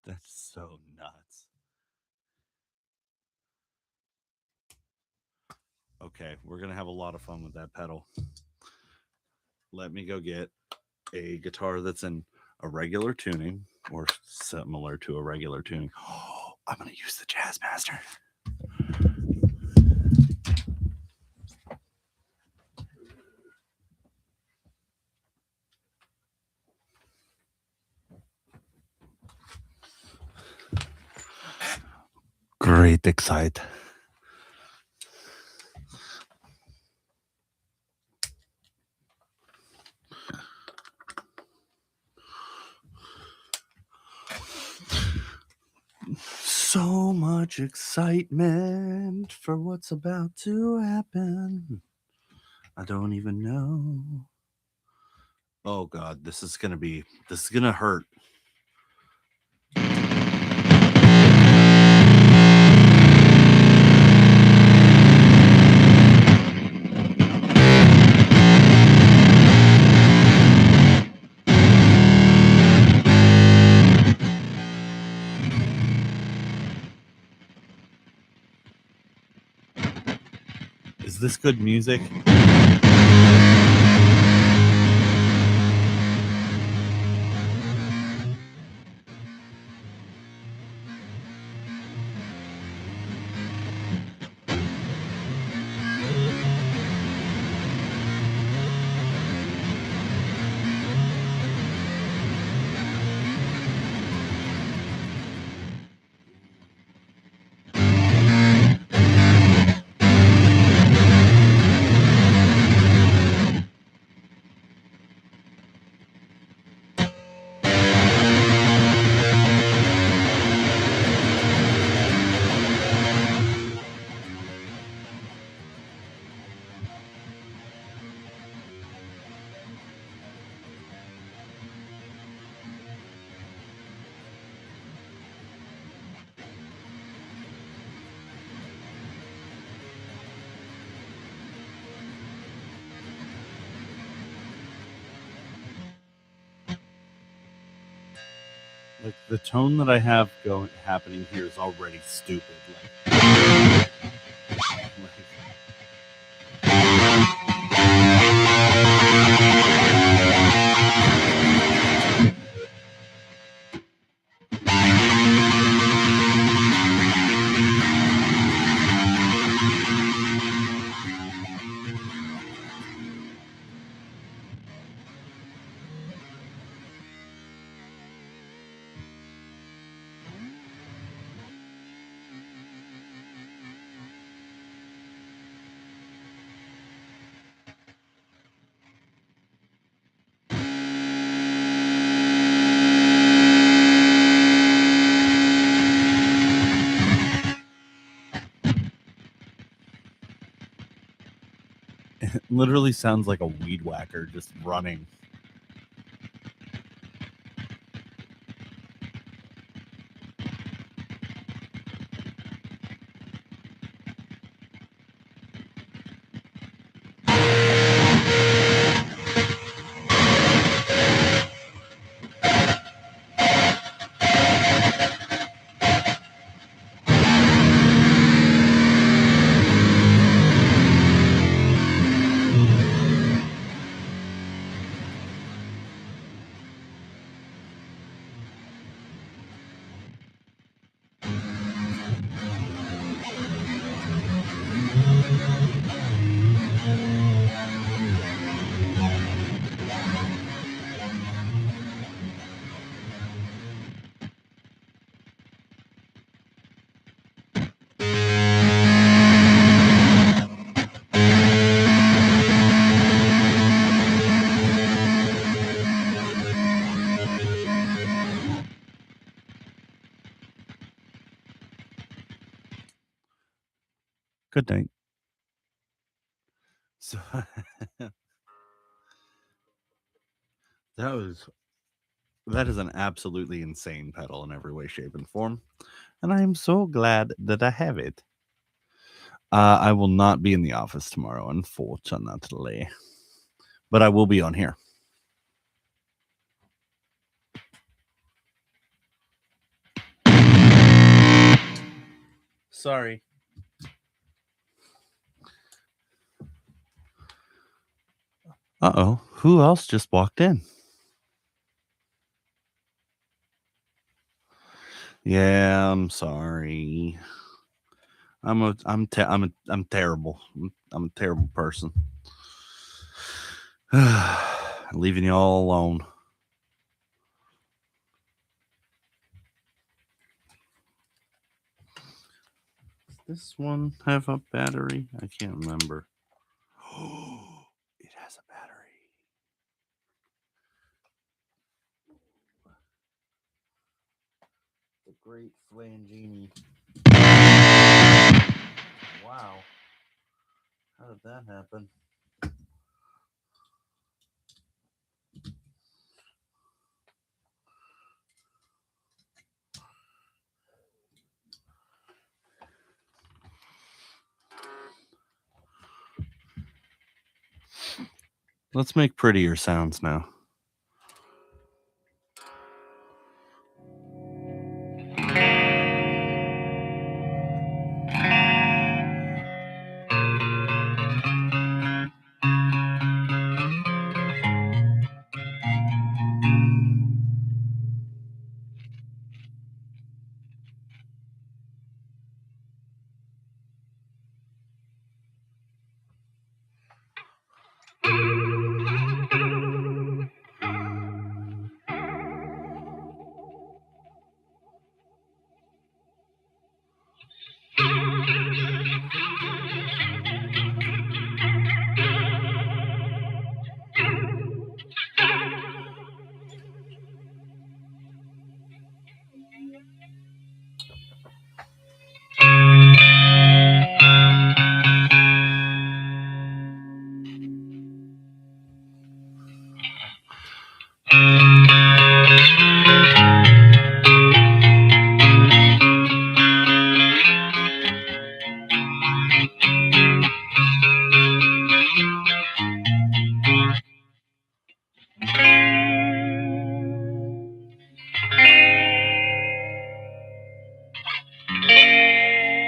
That's so nuts. Okay, we're going to have a lot of fun with that pedal. Let me go get a guitar that's in a regular tuning or similar to a regular tuning. Oh, I'm going to use the Jazzmaster. Great excite. So much excitement for what's about to happen. I don't even know. Oh God, this is gonna hurt. Is this good music? Like the tone that I have happening here is already stupid. It literally sounds like a weed whacker just running. Good night. So that is an absolutely insane pedal in every way, shape, and form, and I am so glad that I have it. I will not be in the office tomorrow, unfortunately, but I will be on here. Sorry. Uh-oh, who else just walked in? Yeah, I'm sorry. I'm terrible. I'm a terrible person. Leaving you all alone. Does this one have a battery? I can't remember. It has a battery. The great Flangini. Wow. How did that happen? Let's make prettier sounds now.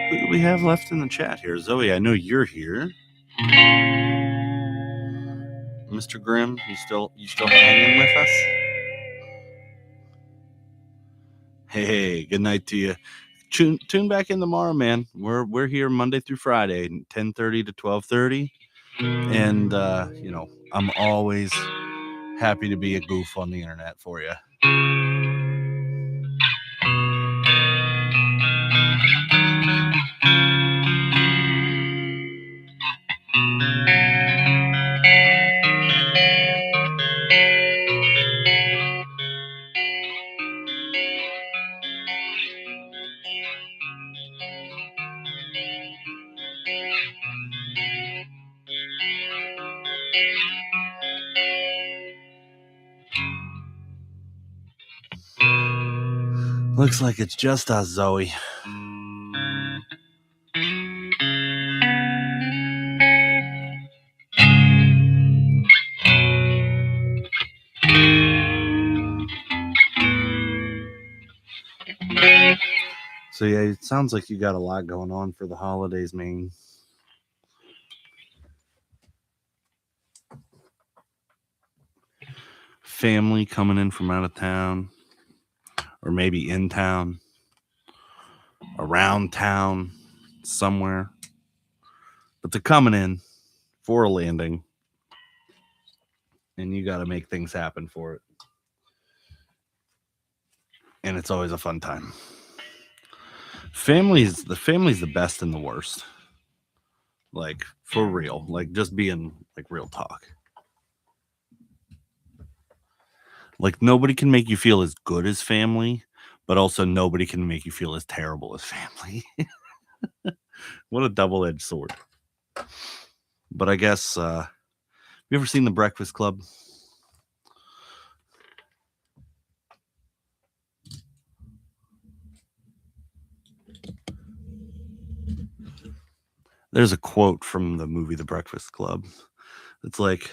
Who do we have left in the chat here? Zoe, I know you're here. Mr. Grimm, you still hanging with us? Hey, good night to you. Tune back in tomorrow, man. We're here Monday through Friday, 10:30 to 12:30. And I'm always happy to be a goof on the internet for you. Looks like it's just us, Zoe. So yeah, it sounds like you got a lot going on for the holidays, man. Family coming in from out of town, or maybe in town, around town, somewhere. But they're coming in for a landing, and you got to make things happen for it. And it's always a fun time. The family's the best and the worst. Like, for real. Like, just being like real talk. Like, nobody can make you feel as good as family, but also nobody can make you feel as terrible as family. What a double-edged sword. But I guess, have you ever seen The Breakfast Club? There's a quote from the movie The Breakfast Club. It's like,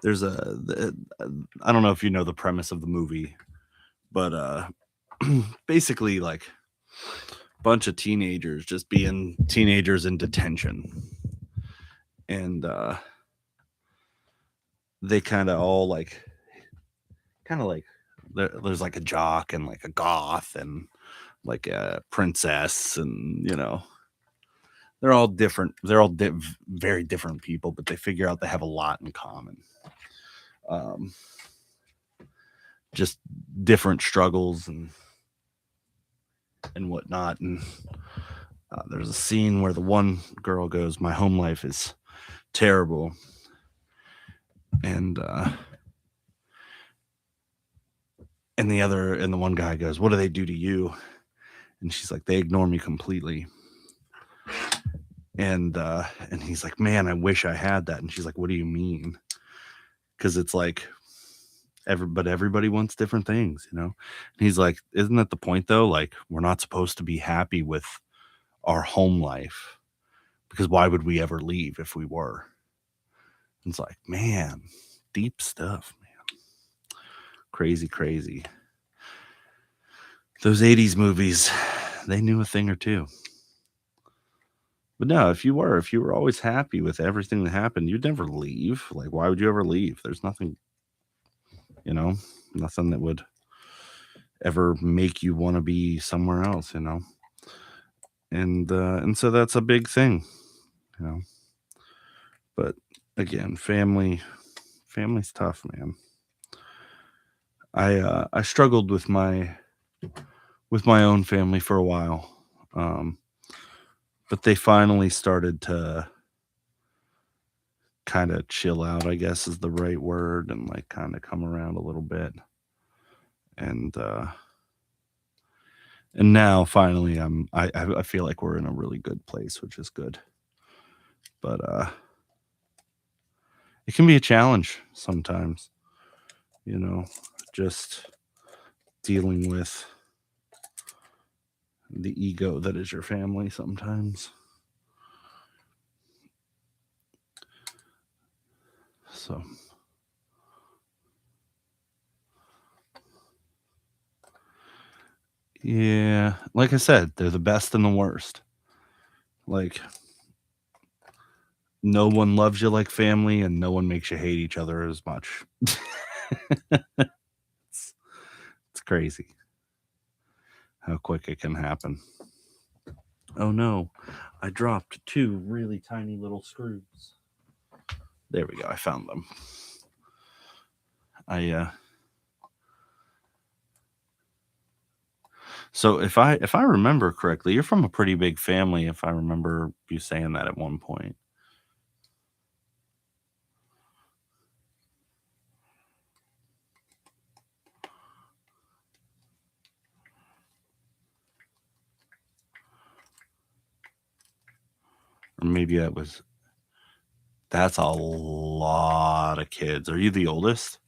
there's I don't know if you know the premise of the movie, but basically, like, a bunch of teenagers just being teenagers in detention. And they kind of all like there's like a jock and like a goth and like a princess, and they're all different. They're all very different people, but they figure out they have a lot in common. Just different struggles and whatnot. And there's a scene where the one girl goes, "My home life is terrible," and the one guy goes, "What do they do to you?" And she's like, "They ignore me completely." And he's like, "Man, I wish I had that." And she's like, "What do you mean?" Because it's like everybody wants different things, And he's like, "Isn't that the point though? Like, we're not supposed to be happy with our home life, because why would we ever leave if we were?" It's like, man, deep stuff, man. Crazy. Those 80s movies, they knew a thing or two. But no, if you were always happy with everything that happened, you'd never leave. Like, why would you ever leave? There's nothing, nothing that would ever make you want to be somewhere else, and so that's a big thing, but again, family's tough, man. I struggled with my own family for a while, but they finally started to kind of chill out, I guess is the right word, and like kind of come around a little bit. And now finally I feel like we're in a really good place, which is good. But it can be a challenge sometimes, just dealing with the ego that is your family sometimes. So yeah, like I said, they're the best and the worst. Like, no one loves you like family, and no one makes you hate each other as much. It's crazy how quick it can happen. Oh no, I dropped 2 really tiny little screws. There we go, I found them. So if I remember correctly, you're from a pretty big family, if I remember you saying that at one point. Or maybe that's a lot of kids. Are you the oldest?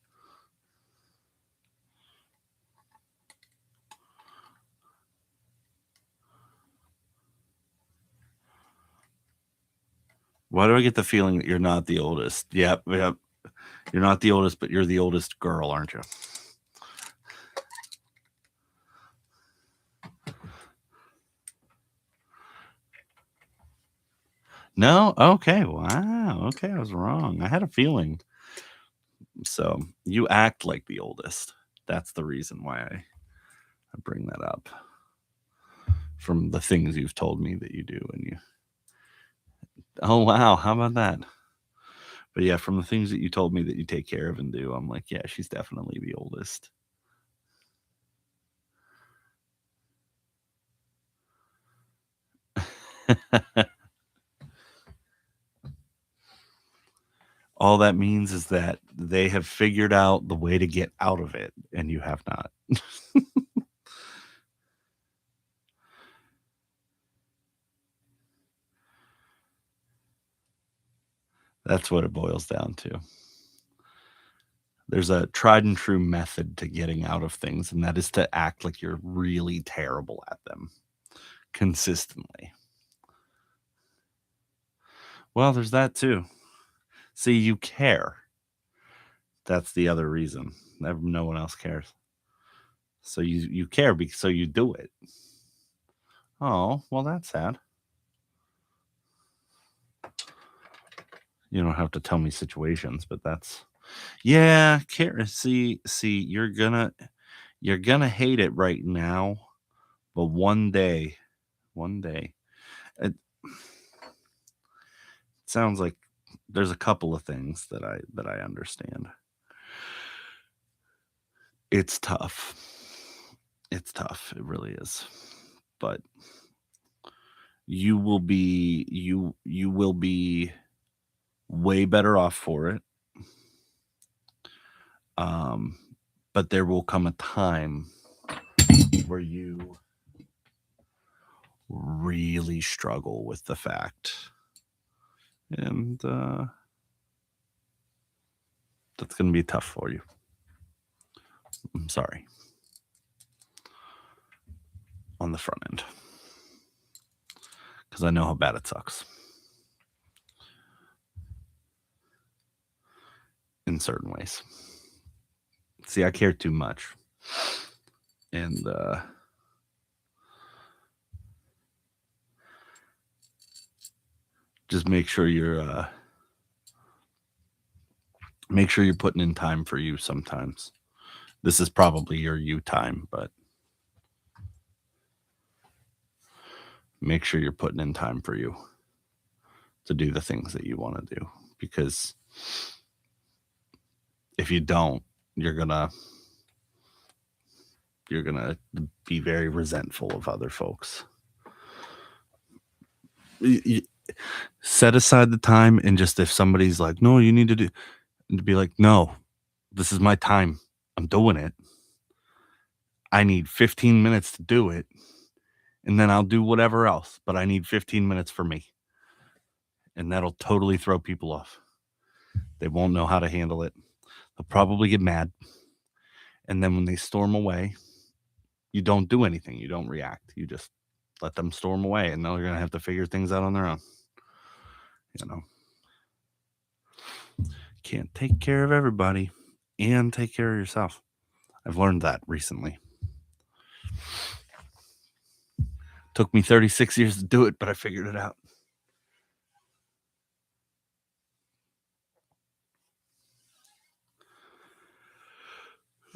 Why do I get the feeling that you're not the oldest? Yep. You're not the oldest, but you're the oldest girl, aren't you? No? Okay. Wow. Okay, I was wrong. I had a feeling. So you act like the oldest. That's the reason why I bring that up. From the things you've told me that you do, oh wow, how about that? But yeah, from the things that you told me that you take care of and do, I'm like, yeah, she's definitely the oldest. All that means is that they have figured out the way to get out of it, and you have not. That's what it boils down to. There's a tried and true method to getting out of things, and that is to act like you're really terrible at them consistently. Well, there's that too. See, you care. That's the other reason. No one else cares. So you care so you do it. Oh, well, that's sad. You don't have to tell me situations, but that's care. See, you're gonna hate it right now, but one day, it sounds like there's a couple of things that I understand. It's tough. It's tough. It really is. But you will be way better off for it. But there will come a time where you really struggle with the fact, and that's going to be tough for you. I'm sorry. On the front end, because I know how bad it sucks. in certain ways. See, I care too much. And just make sure you're putting in time for you sometimes. This is probably your you time, but make sure you're putting in time for you to do the things that you want to do. Because if you don't, you're gonna be very resentful of other folks. Set aside the time, and just if somebody's like, no, you need to do, and to be like, no, this is my time. I'm doing it. I need 15 minutes to do it, and then I'll do whatever else, but I need 15 minutes for me. And that'll totally throw people off. They won't know how to handle it. They'll probably get mad. And then when they storm away, you don't do anything. You don't react. You just let them storm away, and they're going to have to figure things out on their own. You know, can't take care of everybody and take care of yourself. I've learned that recently. Took me 36 years to do it, but I figured it out.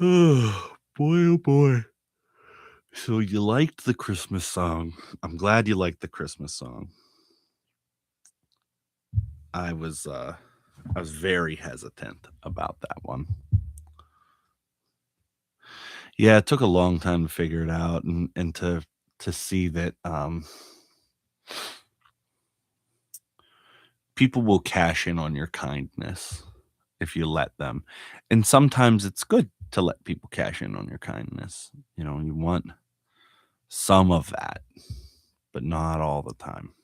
Oh, boy, oh boy. So you liked the Christmas song. I'm glad you liked the Christmas song. I was very hesitant about that one. Yeah, it took a long time to figure it out and to see that people will cash in on your kindness if you let them. And sometimes it's good to let people cash in on your kindness. You know, you want some of that, but not all the time.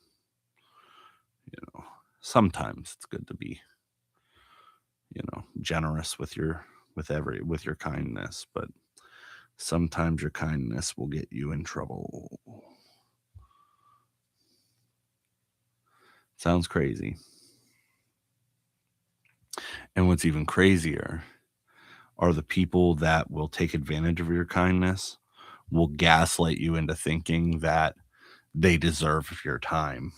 You know, sometimes it's good to be, you know, generous with your kindness, but sometimes your kindness will get you in trouble. Sounds crazy. And what's even crazier are the people that will take advantage of your kindness, will gaslight you into thinking that they deserve your time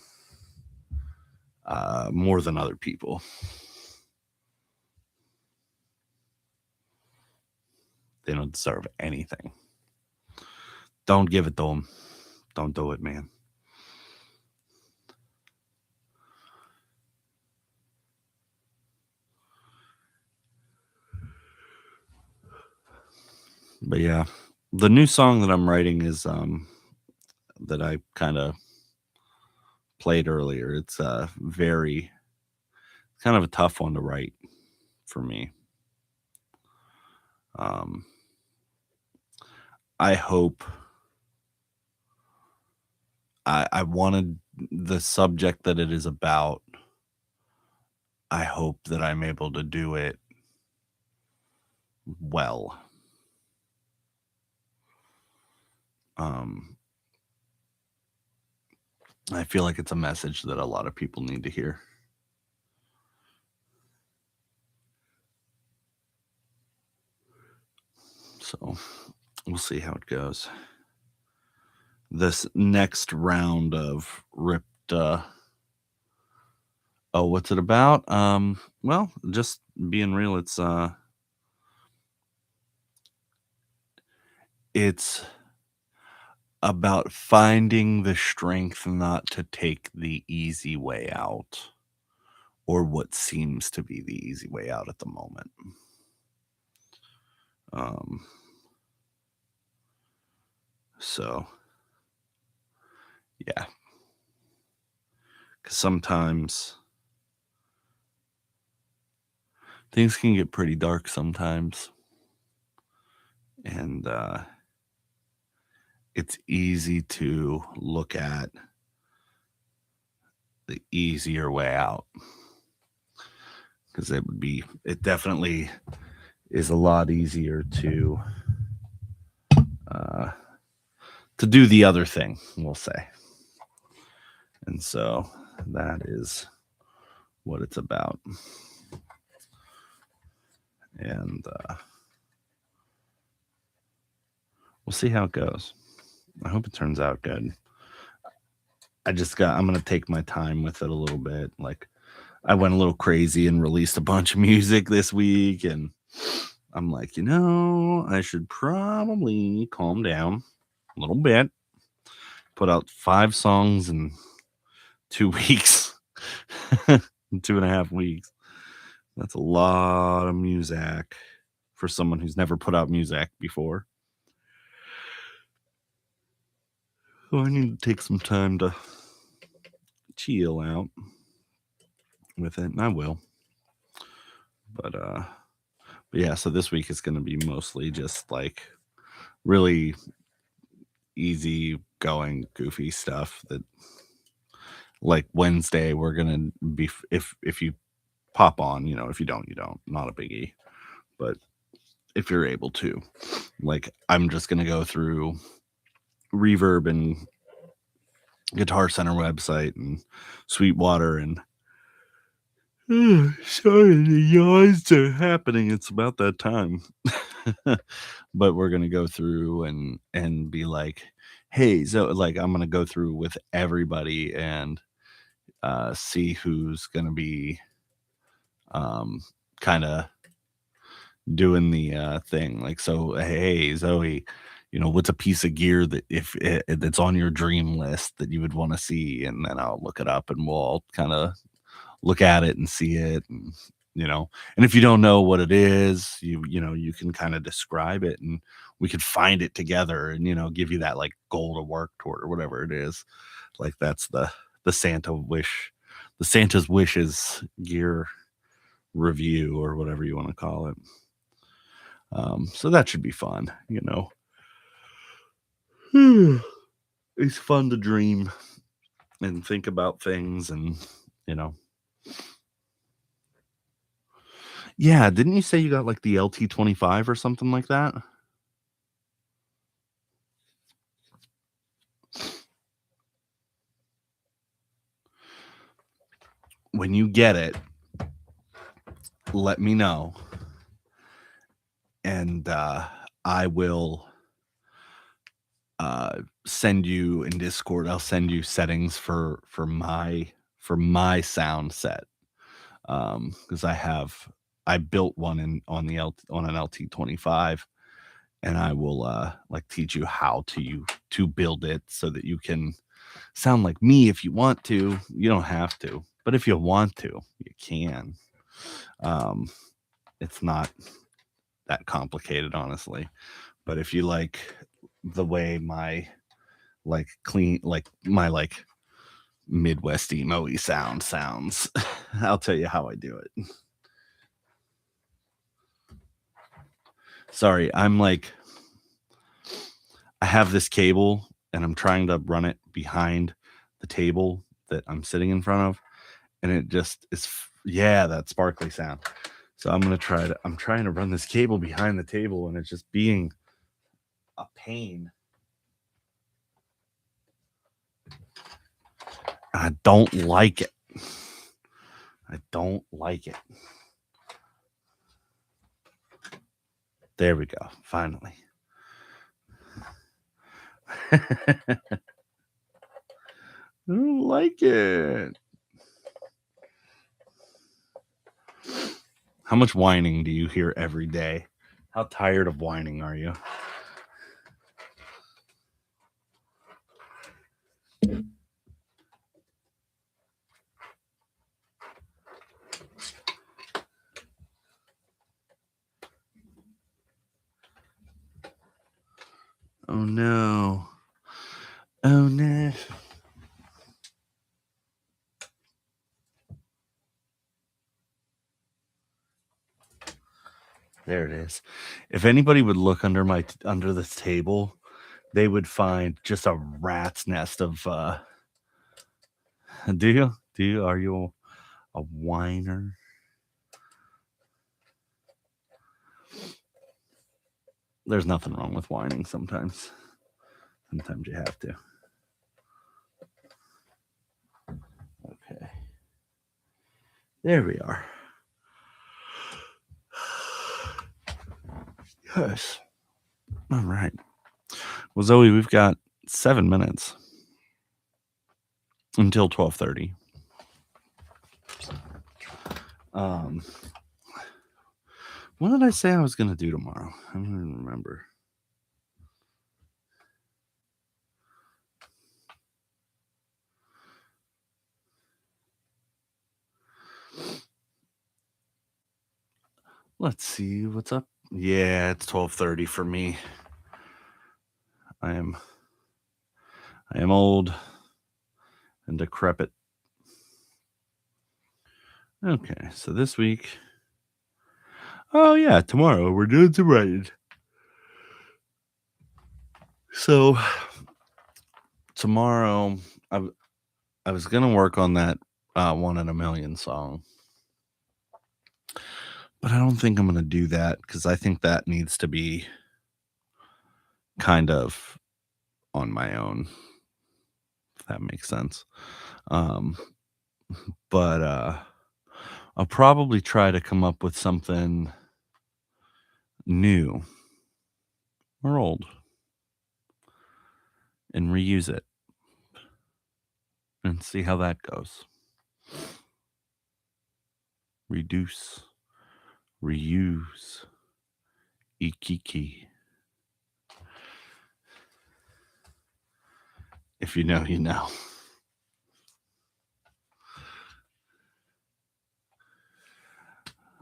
more than other people. They don't deserve anything. Don't give it to them. Don't do it, man. But yeah, the new song that I'm writing is that I kind of played earlier. It's very kind of a tough one to write for me. I hope I wanted the subject that it is about. I hope that I'm able to do it well. I feel like it's a message that a lot of people need to hear. So we'll see how it goes. This next round of ripped. What's it about? Well, just being real, it's about finding the strength not to take the easy way out, or what seems to be the easy way out at the moment. So yeah, because sometimes things can get pretty dark sometimes, and it's easy to look at the easier way out, because it definitely is a lot easier to do the other thing, we'll say. And so that is what it's about. and we'll see how it goes. I hope it turns out good. I'm going to take my time with it a little bit. Like, I went a little crazy and released a bunch of music this week, and I'm like, I should probably calm down a little bit. Put out 5 songs in 2 weeks, 2.5 weeks. That's a lot of music for someone who's never put out music before. So I need to take some time to chill out with it, and I will. But yeah, so this week is going to be mostly just like really easy going, goofy stuff that, like, Wednesday we're going to be, if you pop on, if you don't, not a biggie. But if you're able to, like, I'm just going to go through Reverb and Guitar Center website and Sweetwater and sorry, the yawns are happening. It's about that time. But we're gonna go through and be like, hey, so, like, I'm gonna go through with everybody and see who's gonna be kind of doing the thing. Like, so, hey, Zoe, what's a piece of gear that if that's on your dream list that you would want to see? And then I'll look it up and we'll all kind of look at it and see it, and and if you don't know what it is, you can kind of describe it, and we could find it together, and give you that, like, goal to work toward, or whatever it is. Like, that's the Santa's wishes gear review, or whatever you want to call it. So that should be fun. It's fun to dream and think about things, and yeah, didn't you say you got, like, the LT25 or something like that? When you get it, let me know, and I will send you in Discord. I'll send you settings for my sound set, because I built one on an LT25, and I will like, teach you how to build it so that you can sound like me if you want to. You don't have to, but if you want to, you can. It's not that complicated, honestly. But if you like the way my, like, clean, like, my, like, Midwest emo-y sounds, I'll tell you how I do it. Sorry, I'm like, I have this cable and I'm trying to run it behind the table that I'm sitting in front of, and it just is, yeah, that sparkly sound. So I'm trying to run this cable behind the table, and it's just being a pain. I don't like it. There we go. Finally. I don't like it. How much whining do you hear every day? How tired of whining are you? Oh no. Oh no. There it is. If anybody would look under this table, they would find just a rat's nest of do you are you a whiner? There's nothing wrong with whining sometimes. Sometimes you have to. Okay. There we are. Yes. All right. Well, Zoe, we've got 7 minutes until 12:30. Um, what did I say I was going to do tomorrow? I don't even remember. Let's see what's up. Yeah, it's 12:30 for me. I am old and decrepit. Okay, so this week. Oh yeah, tomorrow we're doing some writing. So tomorrow I was gonna work on that 1 in a Million song, but I don't think I'm gonna do that because I think that needs to be kind of on my own, if that makes sense. Um, but I'll probably try to come up with something new or old and reuse it and see how that goes. Reduce, reuse, ikiki. If you know, you know.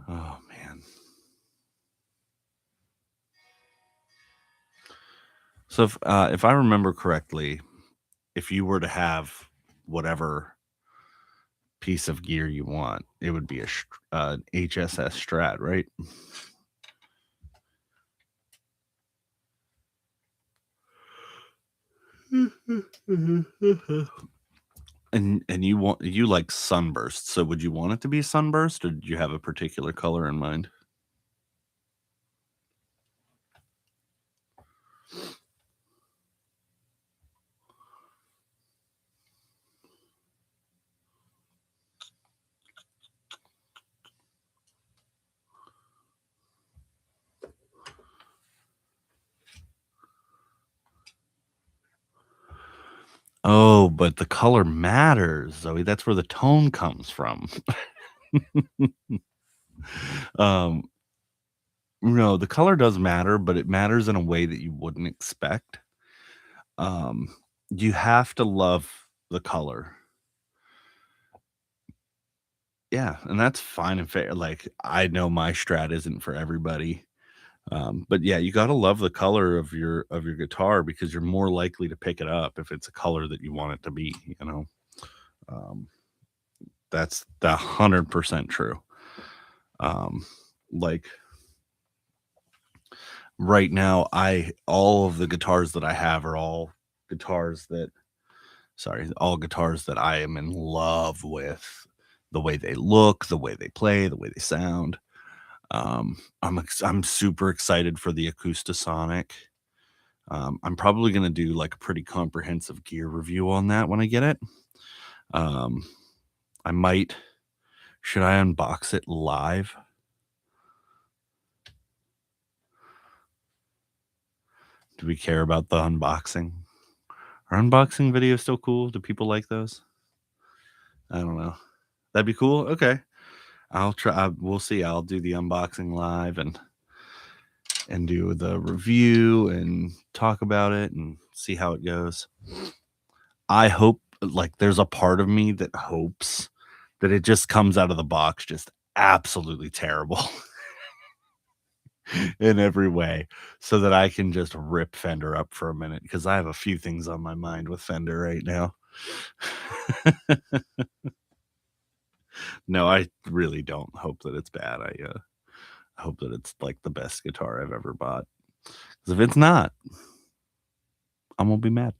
Oh man. So if I remember correctly, if you were to have whatever piece of gear you want, it would be a HSS Strat, right? And you like sunburst. So would you want it to be sunburst, or did you have a particular color in mind? Oh, but the color matters, Zoe. That's where the tone comes from. um, no, the color does matter, but it matters in a way that you wouldn't expect. Um, you have to love the color. Yeah, and that's fine and fair. Like, I know my Strat isn't for everybody. But yeah, you gotta love the color of your guitar because you're more likely to pick it up if it's a color that you want it to be, you know. Um, that's the 100% true. Like right now, all of the guitars that I have are all guitars that all guitars that I am in love with. The way they look, the way they play, the way they sound. I'm super excited for the Acoustasonic. I'm probably gonna do like a pretty comprehensive gear review on that when I get it. Um, I might. Should I unbox it live? Do we care about the unboxing? Are unboxing videos still cool? Do people like those? I don't know. That'd be cool. Okay, I'll try. We'll see. I'll do the unboxing live and do the review and talk about it and see how it goes. I hope, like, there's a part of me that hopes that it just comes out of the box just absolutely terrible in every way so that I can just rip Fender up for a minute because I have a few things on my mind with Fender right now. No, I really don't hope that it's bad. I hope that it's like the best guitar I've ever bought. Because if it's not, I'm gonna be mad.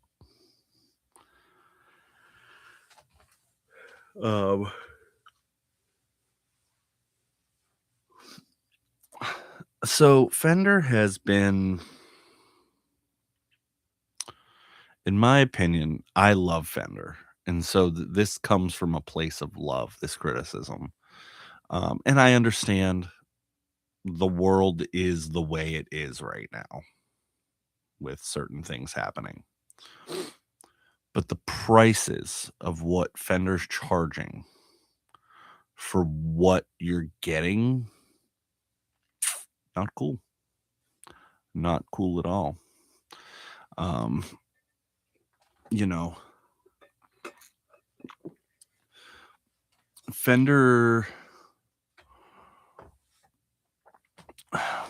So Fender has been, in my opinion, I love Fender. And so this comes from a place of love, this criticism. And I understand the world is the way it is right now with certain things happening. But the prices of what Fender's charging for what you're getting, not cool. Not cool at all. Um, you know, Fender,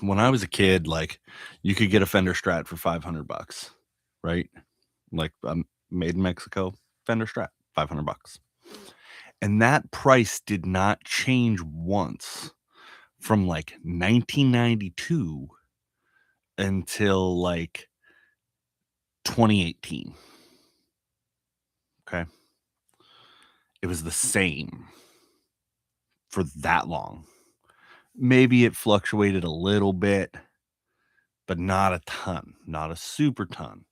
when I was a kid, like you could get a Fender Strat for $500, right? Like made in Mexico, Fender Strat, $500. And that price did not change once from like 1992 until like 2018. Okay. It was the same for that long. Maybe it fluctuated a little bit, but not a ton, not a super ton,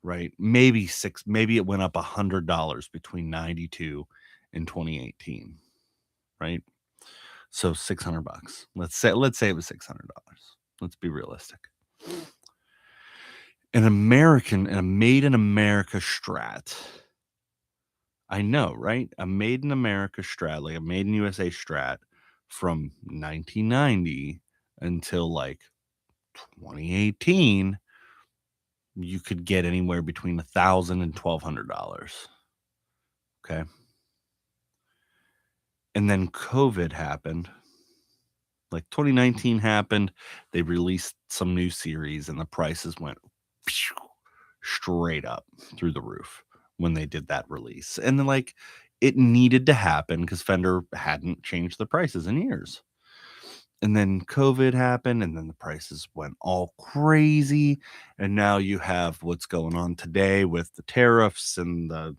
right? Maybe it went up $100 between 92 and 2018, right? So $600. Let's say it was $600. Let's be realistic. A made in America Strat. I know, right? A made in America Strat, like a made in USA Strat from 1990 until like 2018, you could get anywhere between $1,000 and $1,200. Okay. And then COVID happened. Like 2019 happened. They released some new series and the prices went straight up through the roof when they did that release. And then, like, it needed to happen because Fender hadn't changed the prices in years. And then COVID happened, and then the prices went all crazy. And now you have what's going on today with the tariffs and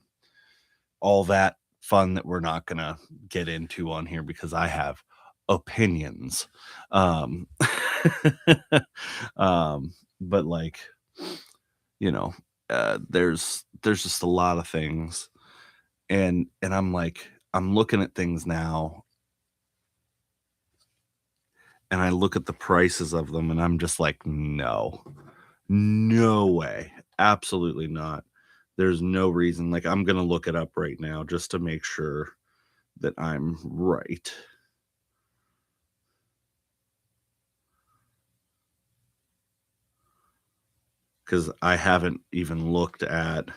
all that fun that we're not going to get into on here because I have opinions. Um, but like, you know, there's just a lot of things, and I'm like, I'm looking at things now, and I look at the prices of them, and I'm just like, no way, absolutely not. There's no reason. Like, I'm gonna look it up right now just to make sure that I'm right. Because I haven't even looked at.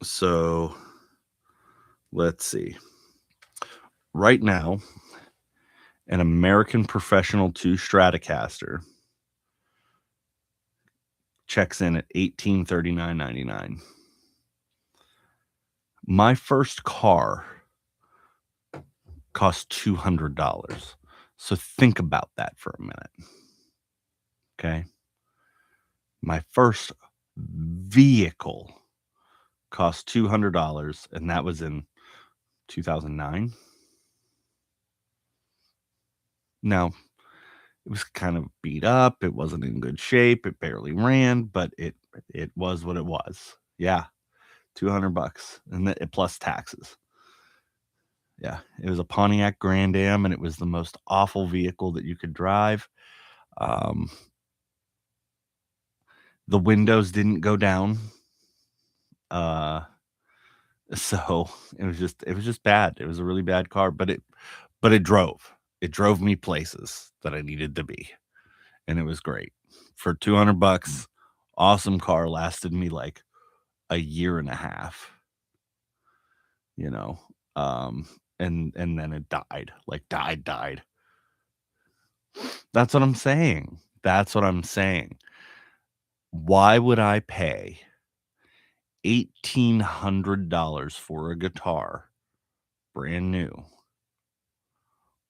So let's see. Right now, an American Professional 2 Stratocaster checks in at $1,839.99. My first car cost $200. So think about that for a minute. Okay. My first vehicle cost $200, and that was in 2009. Now, it was kind of beat up. It wasn't in good shape. It barely ran, but it was what it was. Yeah. $200 and plus taxes. Yeah, it was a Pontiac Grand Am, and it was the most awful vehicle that you could drive. The windows didn't go down. So it was just bad. It was a really bad car, but it drove. It drove me places that I needed to be. And it was great. For $200, awesome car, lasted me like a year and a half. You know. And then it died. Like died. That's what I'm saying. Why would I pay $1,800 for a guitar, brand new,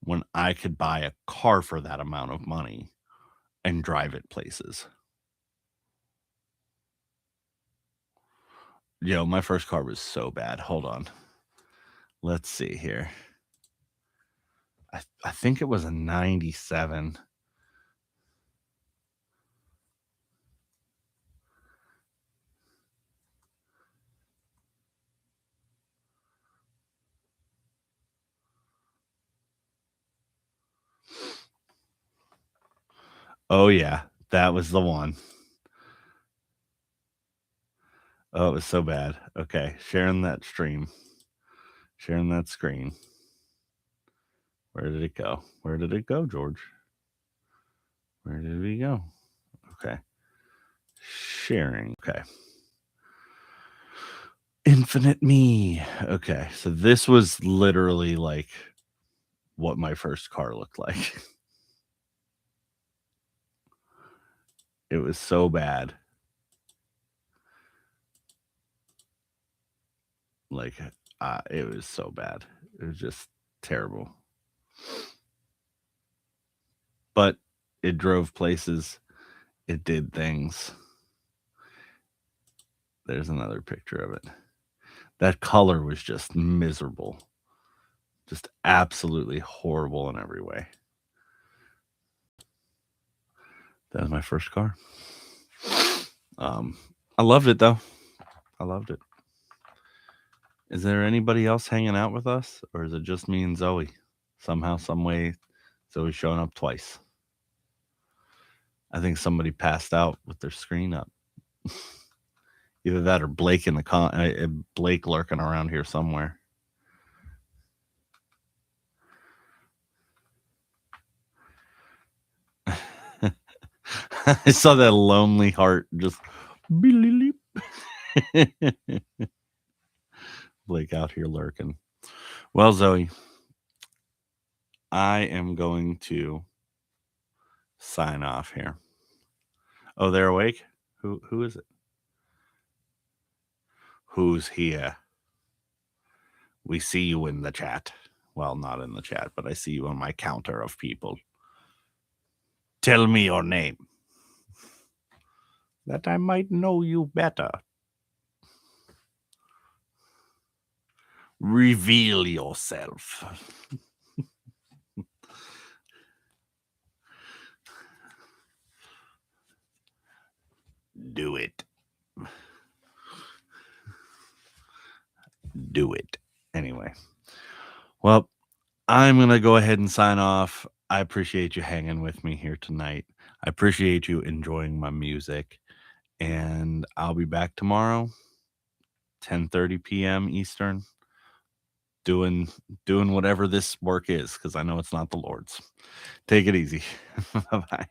when I could buy a car for that amount of money and drive it places? Yo, my first car was so bad. Hold on. Let's see here. I think it was a 97. Oh yeah, that was the one. Oh, it was so bad. Okay, sharing that stream. Sharing that screen. Where did it go? Where did it go, George? Where did we go? Okay. Sharing. Okay. Infinite me. Okay. So this was literally like what my first car looked like. It was so bad. Like, it was so bad. It was just terrible. But it drove places. It did things. There's another picture of it. That color was just miserable. Just absolutely horrible in every way. That was my first car. I loved it though. I loved it. Is there anybody else hanging out with us, or is it just me and Zoe? Somehow, some way, Zoe's showing up twice. I think somebody passed out with their screen up. Either that or Blake in the Blake lurking around here somewhere. I saw that lonely heart just beep. Blake out here lurking. Well, Zoe, I am going to sign off here. Oh, they're awake? Who is it? Who's here? We see you in the chat. Well, not in the chat, but I see you on my counter of people. Tell me your name, that I might know you better. Reveal yourself. Do it. Do it. Anyway. Well, I'm going to go ahead and sign off. I appreciate you hanging with me here tonight. I appreciate you enjoying my music. And I'll be back tomorrow, 10:30 p.m. Eastern, doing whatever this work is, because I know it's not the Lord's. Take it easy. Bye-bye.